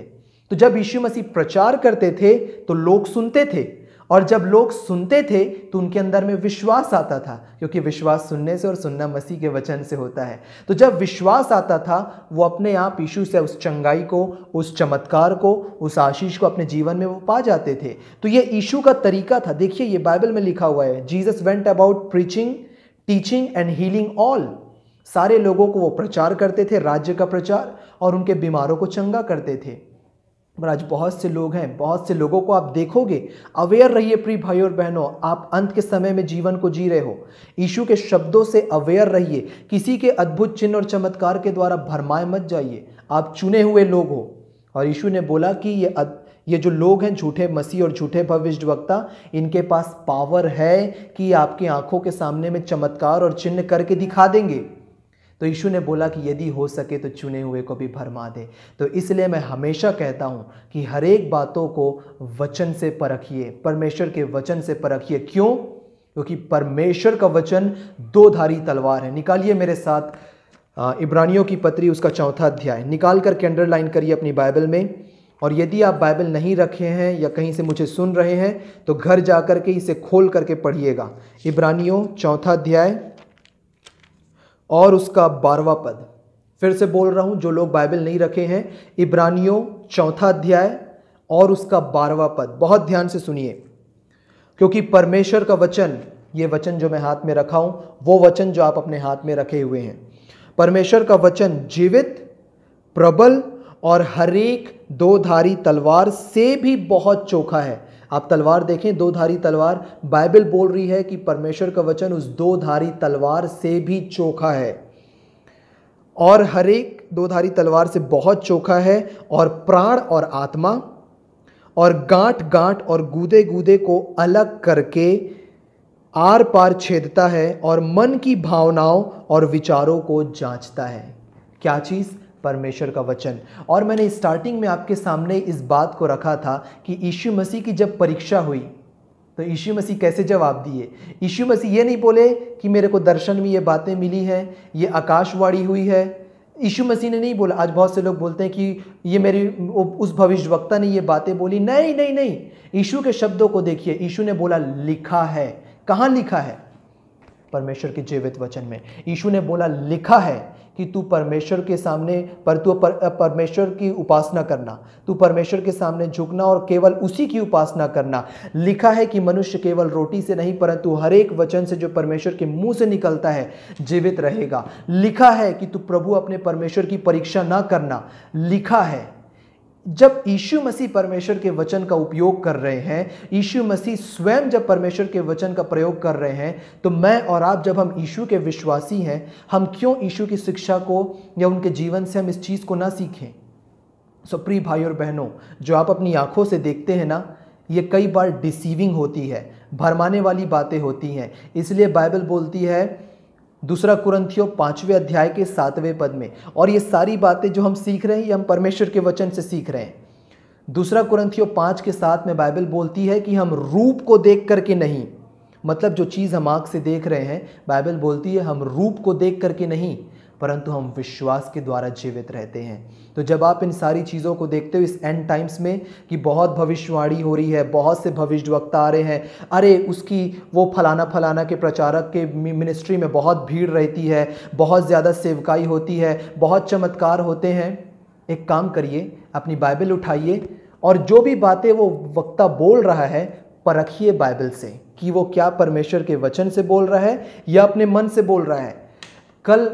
तो जब यीशु मसीह प्रचार करते थे तो लोग सुनते थे, और जब लोग सुनते थे तो उनके अंदर में विश्वास आता था, क्योंकि विश्वास सुनने से और सुनना मसीह के वचन से होता है। तो जब विश्वास आता था, वो अपने आप यीशु से उस चंगाई को, उस चमत्कार को, उस आशीष को अपने जीवन में वो पा जाते थे। तो ये यीशु का तरीका था। देखिए, ये बाइबल में लिखा हुआ है, Jesus went about preaching, teaching and healing all. सारे लोगों को वो प्रचार करते थे, राज्य का प्रचार, और उनके बीमारों को चंगा करते थे। पर आज बहुत से लोग हैं, बहुत से लोगों को आप देखोगे। अवेयर रहिए प्रिय भाई और बहनों, आप अंत के समय में जीवन को जी रहे हो। यीशु के शब्दों से अवेयर रहिए। किसी के अद्भुत चिन्ह और चमत्कार के द्वारा भरमाए मत जाइए। आप चुने हुए लोग हो। और यीशु ने बोला कि ये जो लोग हैं, झूठे मसीह और झूठे भविष्यद्वक्ता, इनके पास पावर है कि आपकी आंखों के सामने में चमत्कार और चिन्ह करके दिखा देंगे। तो यीशु ने बोला कि यदि हो सके तो चुने हुए को भी भरमा दे। तो इसलिए मैं हमेशा कहता हूं कि हर एक बातों को वचन से परखिए, परमेश्वर के वचन से परखिए। क्यों? क्योंकि परमेश्वर का वचन 2 धारी तलवार है। निकालिए मेरे साथ इब्रानियों की पत्री, उसका 4वां अध्याय निकाल करके अंडरलाइन करिए अपनी बाइबल में। और यदि आप बाइबल नहीं रखे हैं या कहीं से मुझे सुन रहे हैं तो घर जा करके इसे खोल करके पढ़िएगा। इब्रानियों 4वां अध्याय और उसका 12वां पद। फिर से बोल रहा हूं, जो लोग बाइबल नहीं रखे हैं, इब्रानियों 4वां अध्याय और उसका 12वां पद। बहुत ध्यान से सुनिए, क्योंकि परमेश्वर का वचन ये वचन जो मैं हाथ में रखा हूँ वो वचन जो आप अपने हाथ में रखे हुए हैं। परमेश्वर का वचन जीवित, प्रबल और हरेक दो-धारी तलवार से भी बहुत चोखा है। आप तलवार देखें, दो-धारी तलवार, बाइबल बोल रही है कि परमेश्वर का वचन उस दो-धारी तलवार से भी चोखा है और हरेक दो-धारी तलवार से बहुत चोखा है और प्राण और आत्मा और गांठ गांठ और गूदे गूदे को अलग करके आर पार छेदता है और मन की भावनाओं और विचारों को जांचता है। क्या चीज़? परमेश्वर का वचन। और मैंने स्टार्टिंग में आपके सामने इस बात को रखा था कि यीशु मसीह की जब परीक्षा हुई तो यीशु मसीह कैसे जवाब दिए। यीशु मसीह ये नहीं बोले कि मेरे को दर्शन में ये बातें मिली हैं, ये आकाशवाणी हुई है। यीशु मसीह ने नहीं बोला। आज बहुत से लोग बोलते हैं कि ये मेरी उस भविष्यवक्ता ने ये बातें बोली। नहीं नहीं नहीं, यीशु के शब्दों को देखिए। यीशु ने बोला लिखा है। कहाँ लिखा है? परमेश्वर के जीवित वचन में। यीशु ने बोला लिखा है कि तू परमेश्वर के सामने परमेश्वर की उपासना करना, तू परमेश्वर के सामने झुकना और केवल उसी की उपासना करना। लिखा है कि मनुष्य केवल रोटी से नहीं परंतु हर एक वचन से जो परमेश्वर के मुंह से निकलता है जीवित रहेगा। लिखा है कि तू प्रभु अपने परमेश्वर की परीक्षा ना करना। लिखा है। जब यीशु मसीह परमेश्वर के वचन का उपयोग कर रहे हैं, यीशु मसीह स्वयं जब परमेश्वर के वचन का प्रयोग कर रहे हैं, तो मैं और आप जब हम यीशु के विश्वासी हैं, हम क्यों यीशु की शिक्षा को या उनके जीवन से हम इस चीज़ को ना सीखें। सो प्रिय भाई और बहनों, जो आप अपनी आंखों से देखते हैं ना, ये कई बार डिसीविंग होती है, भरमाने वाली बातें होती हैं। इसलिए बाइबल बोलती है 2 कुरिन्थियों 5वें अध्याय के 7वें पद में, और ये सारी बातें जो हम सीख रहे हैं ये हम परमेश्वर के वचन से सीख रहे हैं। 2 कुरिन्थियों 5 के 7 में बाइबल बोलती है कि हम रूप को देख करके नहीं, मतलब जो चीज़ हम आँख से देख रहे हैं, बाइबल बोलती है हम रूप को देख करके नहीं परंतु हम विश्वास के द्वारा जीवित रहते हैं। तो जब आप इन सारी चीज़ों को देखते हो इस एंड टाइम्स में कि बहुत भविष्यवाणी हो रही है, बहुत से भविष्यवक्ता आ रहे हैं, अरे उसकी वो फलाना फलाना के प्रचारक के मिनिस्ट्री में बहुत भीड़ रहती है, बहुत ज़्यादा सेवकाई होती है, बहुत चमत्कार होते हैं। एक काम करिए, अपनी बाइबल उठाइए और जो भी बातें वो वक्ता बोल रहा है परखिए बाइबल से कि वो क्या परमेश्वर के वचन से बोल रहा है या अपने मन से बोल रहा है। कल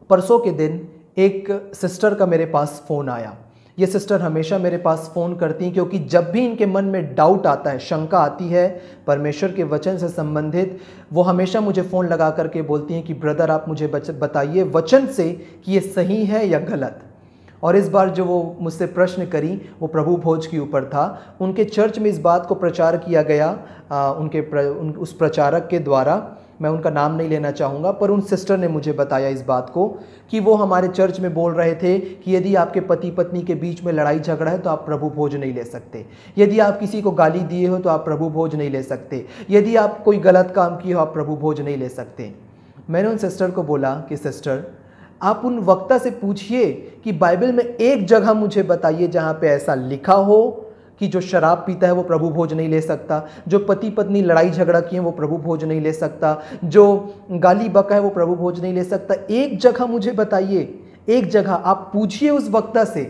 परसों के दिन एक सिस्टर का मेरे पास फ़ोन आया। ये सिस्टर हमेशा मेरे पास फ़ोन करती हैं क्योंकि जब भी इनके मन में डाउट आता है, शंका आती है परमेश्वर के वचन से संबंधित, वो हमेशा मुझे फ़ोन लगा करके बोलती हैं कि ब्रदर आप मुझे बताइए वचन से कि ये सही है या गलत। और इस बार जो वो मुझसे प्रश्न करी वो प्रभु भोज के ऊपर था। उनके चर्च में इस बात को प्रचार किया गया उस प्रचारक के द्वारा। मैं उनका नाम नहीं लेना चाहूँगा, पर उन सिस्टर ने मुझे बताया इस बात को कि वो हमारे चर्च में बोल रहे थे कि यदि आपके पति पत्नी के बीच में लड़ाई झगड़ा है तो आप प्रभु भोज नहीं ले सकते, यदि आप किसी को गाली दिए हो तो आप प्रभु भोज नहीं ले सकते, यदि आप कोई गलत काम किए हो आप प्रभु भोज नहीं ले सकते। मैंने उन सिस्टर को बोला कि सिस्टर आप उन वक्ता से पूछिए कि बाइबल में एक जगह मुझे बताइए जहाँ पे ऐसा लिखा हो कि जो शराब पीता है वो प्रभु भोज नहीं ले सकता, जो पति पत्नी लड़ाई झगड़ा किए वो प्रभु भोज नहीं ले सकता, जो गाली बका है वो प्रभु भोज नहीं ले सकता। एक जगह मुझे बताइए, एक जगह आप पूछिए उस वक्ता से,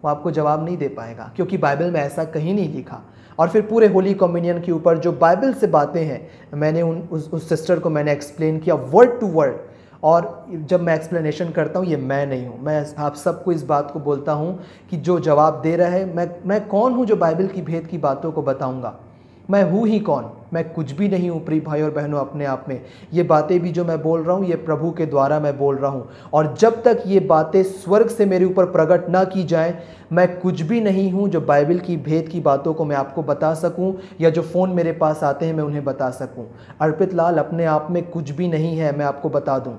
वो आपको जवाब नहीं दे पाएगा क्योंकि बाइबल में ऐसा कहीं नहीं लिखा। और फिर पूरे होली कम्युनियन के ऊपर जो बाइबल से बातें हैं, मैंने उस सिस्टर को मैंने एक्सप्लेन किया वर्ड टू वर्ड। और जब मैं एक्सप्लेनेशन करता हूँ ये मैं नहीं हूँ, मैं आप सबको इस बात को बोलता हूँ कि जो जवाब दे रहा है, मैं कौन हूँ जो बाइबल की भेद की बातों को बताऊँगा। मैं हूँ ही कौन, मैं कुछ भी नहीं हूँ प्रिय भाई और बहनों। अपने आप में ये बातें भी जो मैं बोल रहा हूँ ये प्रभु के द्वारा मैं बोल रहा हूँ, और जब तक ये बातें स्वर्ग से मेरे ऊपर प्रकट ना की जाए मैं कुछ भी नहीं हूँ जो बाइबल की भेद की बातों को मैं आपको बता सकूँ या जो फ़ोन मेरे पास आते हैं मैं उन्हें बता सकूँ। अर्पित लाल अपने आप में कुछ भी नहीं है, मैं आपको बता दूँ।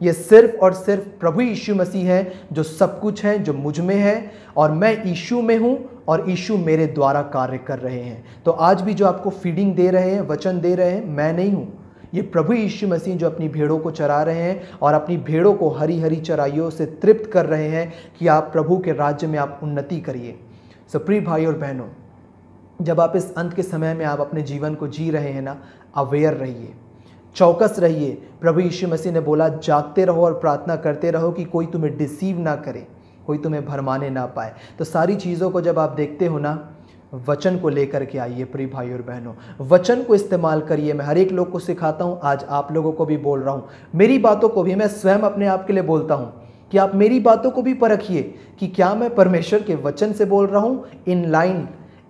ये सिर्फ और सिर्फ प्रभु यीशु मसीह है जो सब कुछ है, जो मुझ में है, और मैं यीशु में हूँ और यीशु मेरे द्वारा कार्य कर रहे हैं। तो आज भी जो आपको फीडिंग दे रहे हैं, वचन दे रहे हैं, मैं नहीं हूँ, ये प्रभु यीशु मसीह जो अपनी भेड़ों को चरा रहे हैं और अपनी भेड़ों को हरी हरी चराइयों से तृप्त कर रहे हैं कि आप प्रभु के राज्य में आप उन्नति करिए। सो प्रिय भाई और बहनों, जब आप इस अंत के समय में आप अपने जीवन को जी रहे हैं ना, अवेयर रहिए, चौकस रहिए। प्रभु यीशु मसीह ने बोला जागते रहो और प्रार्थना करते रहो कि कोई तुम्हें डिसीव ना करे, कोई तुम्हें भरमाने ना पाए। तो सारी चीज़ों को जब आप देखते हो ना, वचन को लेकर के आइए प्रिय भाई और बहनों, वचन को इस्तेमाल करिए। मैं हर एक लोग को सिखाता हूँ, आज आप लोगों को भी बोल रहा हूँ, मेरी बातों को भी मैं स्वयं अपने आप के लिए बोलता हूँ कि आप मेरी बातों को भी परखिए कि क्या मैं परमेश्वर के वचन से बोल रहा हूँ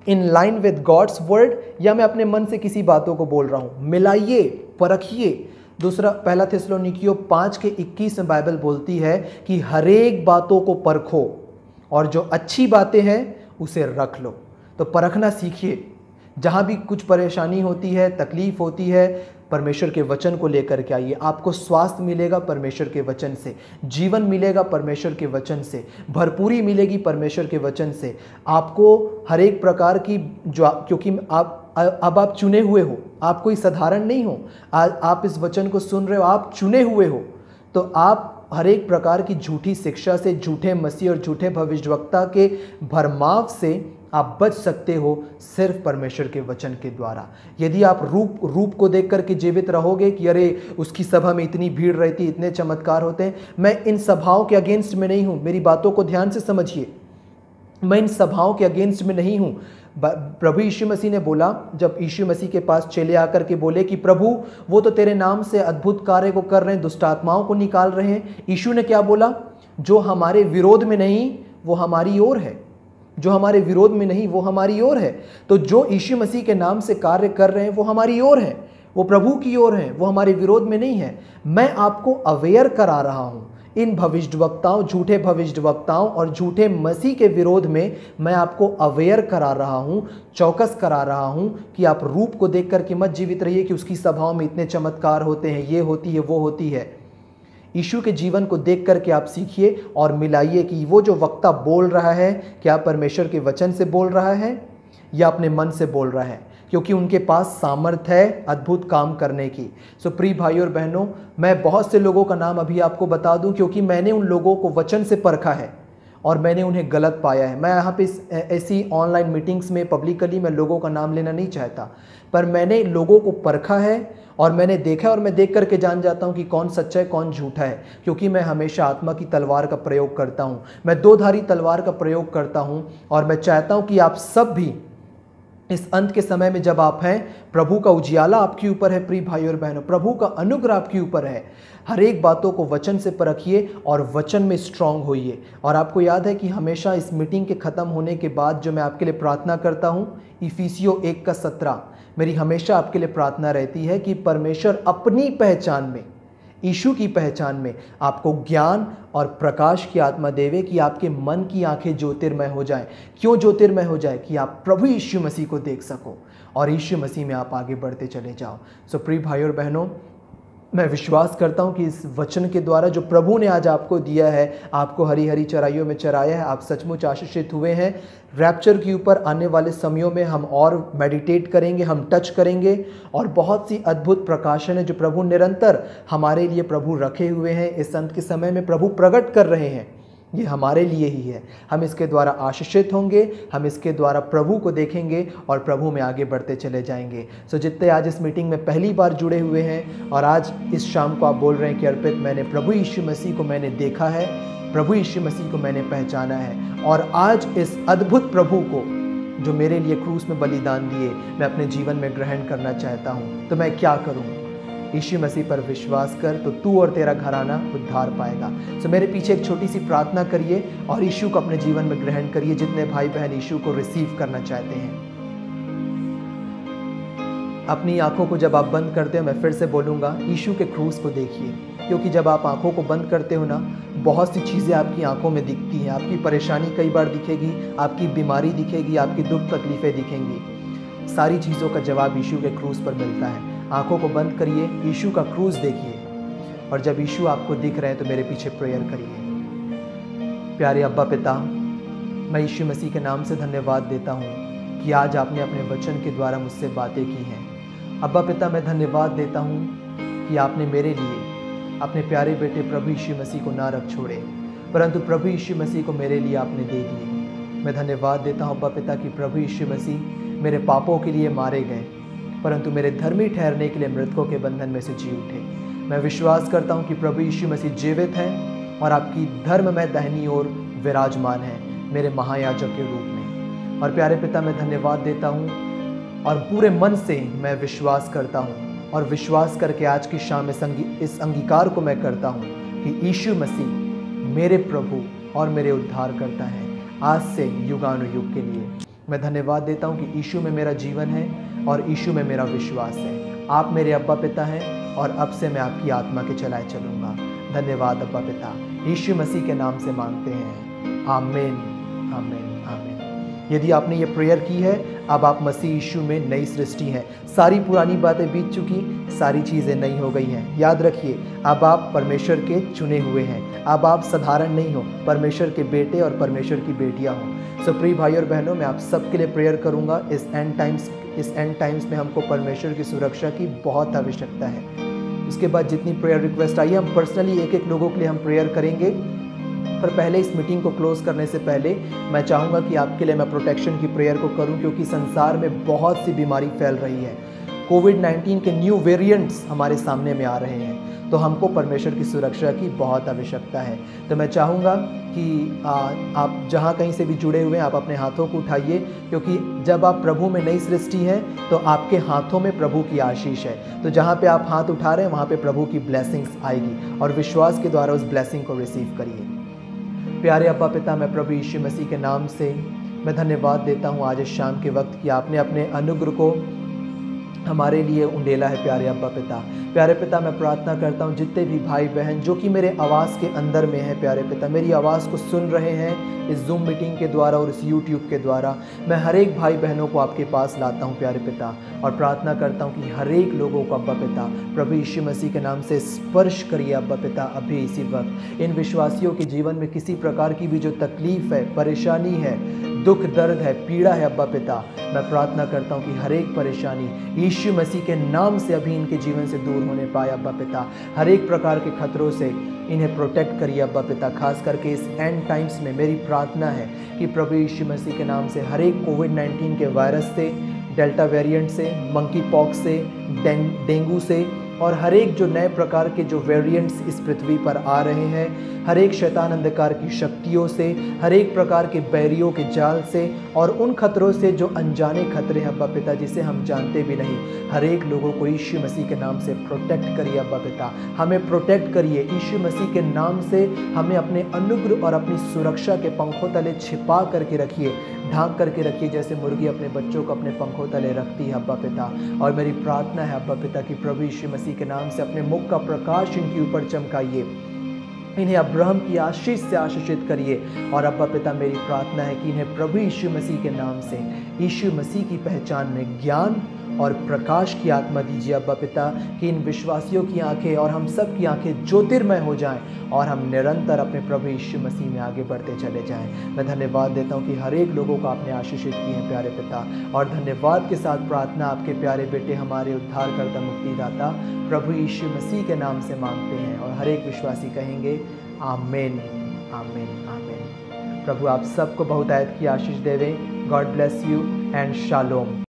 in line with God's word, या मैं अपने मन से किसी बातों को बोल रहा हूँ। मिलाइए, परखिए। दूसरा, पहला थिस्सलुनीकियों 5:21 में बाइबल बोलती है कि हर एक बातों को परखो और जो अच्छी बातें हैं उसे रख लो। तो परखना सीखिए। जहाँ भी कुछ परेशानी होती है, तकलीफ होती है, परमेश्वर के वचन को लेकर के आइए। आपको स्वास्थ्य मिलेगा परमेश्वर के वचन से, जीवन मिलेगा परमेश्वर के वचन से, भरपूरी मिलेगी परमेश्वर के वचन से। आपको हर एक प्रकार की क्योंकि अब आप चुने हुए हो, आप कोई साधारण नहीं हो। आज आप इस वचन को सुन रहे हो, आप चुने हुए हो, तो आप हर एक प्रकार की झूठी शिक्षा से, झूठे मसीह और झूठे भविष्यवक्ता के भरमाव से आप बच सकते हो सिर्फ परमेश्वर के वचन के द्वारा। यदि आप रूप को देख करके जीवित रहोगे कि अरे उसकी सभा में इतनी भीड़ रहती, इतने चमत्कार होते हैं, मैं इन सभाओं के अगेंस्ट में नहीं हूँ, मेरी बातों को ध्यान से समझिए। मैं इन सभाओं के अगेंस्ट में नहीं हूँ। प्रभु यीशु मसीह ने बोला, जब यीशु मसीह के पास चेले आकर के बोले कि प्रभु वो तो तेरे नाम से अद्भुत कार्य को कर रहे हैं, दुष्ट आत्माओं को निकाल रहे हैं, यीशु ने क्या बोला? जो हमारे विरोध में नहीं वो हमारी ओर है, जो हमारे विरोध में नहीं वो हमारी ओर है। तो जो यीशु मसीह के नाम से कार्य कर रहे हैं वो हमारी ओर है, वो प्रभु की ओर है, वो हमारे विरोध में नहीं है। मैं आपको अवेयर करा रहा हूँ इन भविष्यवक्ताओं, झूठे भविष्यवक्ताओं और झूठे मसीह के विरोध में मैं आपको अवेयर करा रहा हूँ, चौकस करा रहा हूँ कि आप रूप को देख करके मत जीवित रहिए कि उसकी सभाओं में इतने चमत्कार होते हैं, ये होती है, वो होती है। यीशु के जीवन को देख करके आप सीखिए और मिलाइए कि वो जो वक्ता बोल रहा है क्या परमेश्वर के वचन से बोल रहा है या अपने मन से बोल रहा है, क्योंकि उनके पास सामर्थ है अद्भुत काम करने की। सो प्रिय भाई और बहनों, मैं बहुत से लोगों का नाम अभी आपको बता दूं, क्योंकि मैंने उन लोगों को वचन से परखा है और मैंने उन्हें गलत पाया है। मैं यहाँ पे ऐसी ऑनलाइन मीटिंग्स में पब्लिकली मैं लोगों का नाम लेना नहीं चाहता, पर मैंने लोगों को परखा है और मैंने देखा, और मैं देख करके जान जाता हूँ कि कौन सच्चा है कौन झूठा है, क्योंकि मैं हमेशा आत्मा की तलवार का प्रयोग करता हूँ। मैं दो धारी तलवार का प्रयोग करता हूँ और मैं चाहता हूँ कि आप सब भी इस अंत के समय में जब आप हैं, प्रभु का उजियाला आपके ऊपर है प्रिय भाई और बहनों, प्रभु का अनुग्रह आपके ऊपर है। हर एक बातों को वचन से परखिए और वचन में स्ट्रांग होइए। और आपको याद है कि हमेशा इस मीटिंग के ख़त्म होने के बाद जो मैं आपके लिए प्रार्थना करता हूँ, इफिसियों 1:17, मेरी हमेशा आपके लिए प्रार्थना रहती है कि परमेश्वर अपनी पहचान में, यीशु की पहचान में आपको ज्ञान और प्रकाश की आत्मा देवे कि आपके मन की आंखें ज्योतिर्मय हो जाएं। क्यों ज्योतिर्मय हो जाए? कि आप प्रभु यीशु मसीह को देख सको और यीशु मसीह में आप आगे बढ़ते चले जाओ। सो प्रिय भाई और बहनों, मैं विश्वास करता हूं कि इस वचन के द्वारा जो प्रभु ने आज आपको दिया है, आपको हरी हरी चराइयों में चराया है, आप सचमुच आशीषित हुए हैं। रैप्चर के ऊपर आने वाले समयों में हम और मेडिटेट करेंगे, हम टच करेंगे और बहुत सी अद्भुत प्रकाशन है जो प्रभु निरंतर हमारे लिए प्रभु रखे हुए हैं। इस अंत के समय में प्रभु प्रकट कर रहे हैं, ये हमारे लिए ही है। हम इसके द्वारा आशीषित होंगे, हम इसके द्वारा प्रभु को देखेंगे और प्रभु में आगे बढ़ते चले जाएंगे। सो जितने आज इस मीटिंग में पहली बार जुड़े हुए हैं और आज इस शाम को आप बोल रहे हैं कि अर्पित, मैंने प्रभु यीशु मसीह को मैंने देखा है, प्रभु यीशु मसीह को मैंने पहचाना है और आज इस अद्भुत प्रभु को जो मेरे लिए क्रूस में बलिदान दिए मैं अपने जीवन में ग्रहण करना चाहता हूँ, तो मैं क्या करूँ? यीशु मसीह पर विश्वास कर तो तू और तेरा घराना उद्धार पाएगा। सो मेरे पीछे एक छोटी सी प्रार्थना करिए और यीशु को अपने जीवन में ग्रहण करिए, जितने भाई बहन यीशु को रिसीव करना चाहते हैं। अपनी आंखों को जब आप बंद करते हो, मैं फिर से बोलूँगा, यीशु के क्रूस को देखिए, क्योंकि जब आप आंखों को बंद करते हो ना, बहुत सी चीज़ें आपकी आंखों में दिखती हैं। आपकी परेशानी कई बार दिखेगी, आपकी बीमारी दिखेगी, आपकी दुख तकलीफ़ें दिखेंगी। सारी चीज़ों का जवाब यीशु के क्रूस पर मिलता है। आंखों को बंद करिए, यीशु का क्रूस देखिए और जब यीशु आपको दिख रहे हैं तो मेरे पीछे प्रेयर करिए। प्यारे अब्बा पिता, मैं यीशु मसीह के नाम से धन्यवाद देता हूँ कि आज आपने अपने वचन के द्वारा मुझसे बातें की हैं। अब्बा पिता, मैं धन्यवाद देता हूँ कि आपने मेरे लिए अपने प्यारे बेटे प्रभु यीशु मसीह को ना रख छोड़े, परंतु प्रभु यीशु मसीह को मेरे लिए आपने दे दिए। मैं धन्यवाद देता हूँ अब्बा पिता कि प्रभु यीशु मसीह मेरे पापों के लिए मारे गए, परंतु मेरे धर्मी ठहरने के लिए मृतकों के बंधन में से जी उठे। मैं विश्वास करता हूँ कि प्रभु यीशु मसीह जीवित हैं और आपकी धर्म में दाहिनी ओर विराजमान है मेरे महायाजक के रूप में। और प्यारे पिता मैं धन्यवाद देता हूँ और पूरे मन से मैं विश्वास करता हूँ और विश्वास करके आज की शाम इस अंगीकार को मैं करता हूँ कि यीशु मसीह मेरे प्रभु और मेरे उद्धार करता है आज से युगानुयुग के लिए। मैं धन्यवाद देता हूँ कि यीशु में मेरा जीवन है और यीशु में मेरा विश्वास है। आप मेरे अब्बा पिता हैं और अब से मैं आपकी आत्मा के चलाए चलूँगा। धन्यवाद अब्बा पिता, यीशु मसीह के नाम से मांगते हैं, आमीन आमीन आमीन। यदि आपने ये प्रेयर की है, अब आप मसीह यीशु में नई सृष्टि हैं। सारी पुरानी बातें बीत चुकी, सारी चीज़ें नई हो गई हैं। याद रखिए, अब आप परमेश्वर के चुने हुए हैं। अब आप साधारण नहीं हो, परमेश्वर के बेटे और परमेश्वर की बेटियां हो। सो प्रिय भाई और बहनों, मैं आप सबके लिए प्रेयर करूंगा। इस एंड टाइम्स में हमको परमेश्वर की सुरक्षा की बहुत आवश्यकता है। उसके बाद जितनी प्रेयर रिक्वेस्ट आई है, हम पर्सनली एक एक लोगों के लिए हम प्रेयर करेंगे। पर पहले इस मीटिंग को क्लोज करने से पहले मैं चाहूँगा कि आपके लिए मैं प्रोटेक्शन की प्रेयर को करूँ, क्योंकि संसार में बहुत सी बीमारी फैल रही है। कोविड-19 के न्यू वेरिएंट्स हमारे सामने में आ रहे हैं, तो हमको परमेश्वर की सुरक्षा की बहुत आवश्यकता है। तो मैं चाहूँगा कि आप जहाँ कहीं से भी जुड़े हुए हैं, आप अपने हाथों को उठाइए, क्योंकि जब आप प्रभु में नई सृष्टि हैं तो आपके हाथों में प्रभु की आशीष है। तो जहाँ पे आप हाथ उठा रहे हैं वहाँ पे प्रभु की ब्लेसिंग्स आएगी और विश्वास के द्वारा उस ब्लेसिंग को रिसीव करिए। प्यारे अब्बा पिता, मैं प्रभु यीशु मसीह के नाम से मैं धन्यवाद देता हूँ आज इस शाम के वक्त कि आपने अपने अनुग्रह को हमारे लिए उंडेला है। प्यारे अब्बा पिता, प्यारे पिता, मैं प्रार्थना करता हूँ जितने भी भाई बहन जो कि मेरे आवाज़ के अंदर में है, प्यारे पिता मेरी आवाज़ को सुन रहे हैं इस जूम मीटिंग के द्वारा और इस यूट्यूब के द्वारा, मैं हर एक भाई बहनों को आपके पास लाता हूँ प्यारे पिता, और प्रार्थना करता हूँ कि हर एक लोगों को अब्बा पिता प्रभु यीशु मसीह के नाम से स्पर्श करिए अब्बा पिता। अभी इसी वक्त इन विश्वासियों के जीवन में किसी प्रकार की भी जो तकलीफ़ है, परेशानी है, दुख दर्द है, पीड़ा है अब्बा पिता, मैं प्रार्थना करता हूँ कि हर एक परेशानी यीशु मसीह के नाम से अभी इनके जीवन से दूर होने पाए अब्बा पिता। हर एक प्रकार के खतरों से इन्हें प्रोटेक्ट करिए अब्बा पिता। खास करके इस एंड टाइम्स में मेरी प्रार्थना है कि प्रभु यीशु मसीह के नाम से हर एक कोविड-19 के वायरस से, डेल्टा वेरिएंट से, मंकी पॉक्स से, डेंगू से और हर एक जो नए प्रकार के जो वेरिएंट्स इस पृथ्वी पर आ रहे हैं, हर एक शैतान अंधकार की शक्तियों से, हर एक प्रकार के बैरियों के जाल से और उन खतरों से जो अनजाने खतरे हैं अब्बा पिता, जिसे हम जानते भी नहीं, हर एक लोगों को यीशु मसीह के नाम से प्रोटेक्ट करिए अब्बा पिता। हमें प्रोटेक्ट करिए यीशु मसीह के नाम से, हमें अपने अनुग्रह और अपनी सुरक्षा के पंखों तले छिपा करके रखिए, ढांक करके रखिए, जैसे मुर्गी अपने बच्चों को अपने पंखों तले रखती है अब्बा पिता। और मेरी प्रार्थना है अब्बा पिता कि प्रभु यीशु मसीह के नाम से अपने मुख का प्रकाश इनके ऊपर चमकाइए, इन्हें अब्राहम की आशीष से आशीषित करिए। और अब्बा पिता मेरी प्रार्थना है कि इन्हें प्रभु यीशु मसीह के नाम से यीशु मसीह की पहचान में ज्ञान और प्रकाश की आत्मा दीजिए अब्बा पिता, कि इन विश्वासियों की आंखें और हम सब की आंखें ज्योतिर्मय हो जाएं और हम निरंतर अपने प्रभु यीशु मसीह में आगे बढ़ते चले जाएं। मैं धन्यवाद देता हूं कि हर एक लोगों को आपने आशीषित किए हैं प्यारे पिता, और धन्यवाद के साथ प्रार्थना आपके प्यारे बेटे हमारे उद्धारकर्ता मुक्तिदाता प्रभु यीशु मसीह के नाम से मांगते हैं। और हर एक विश्वासी कहेंगे आमीन आमीन आमीन। प्रभु आप सबको बहुतायत की आशीष देवे। God bless you and shalom.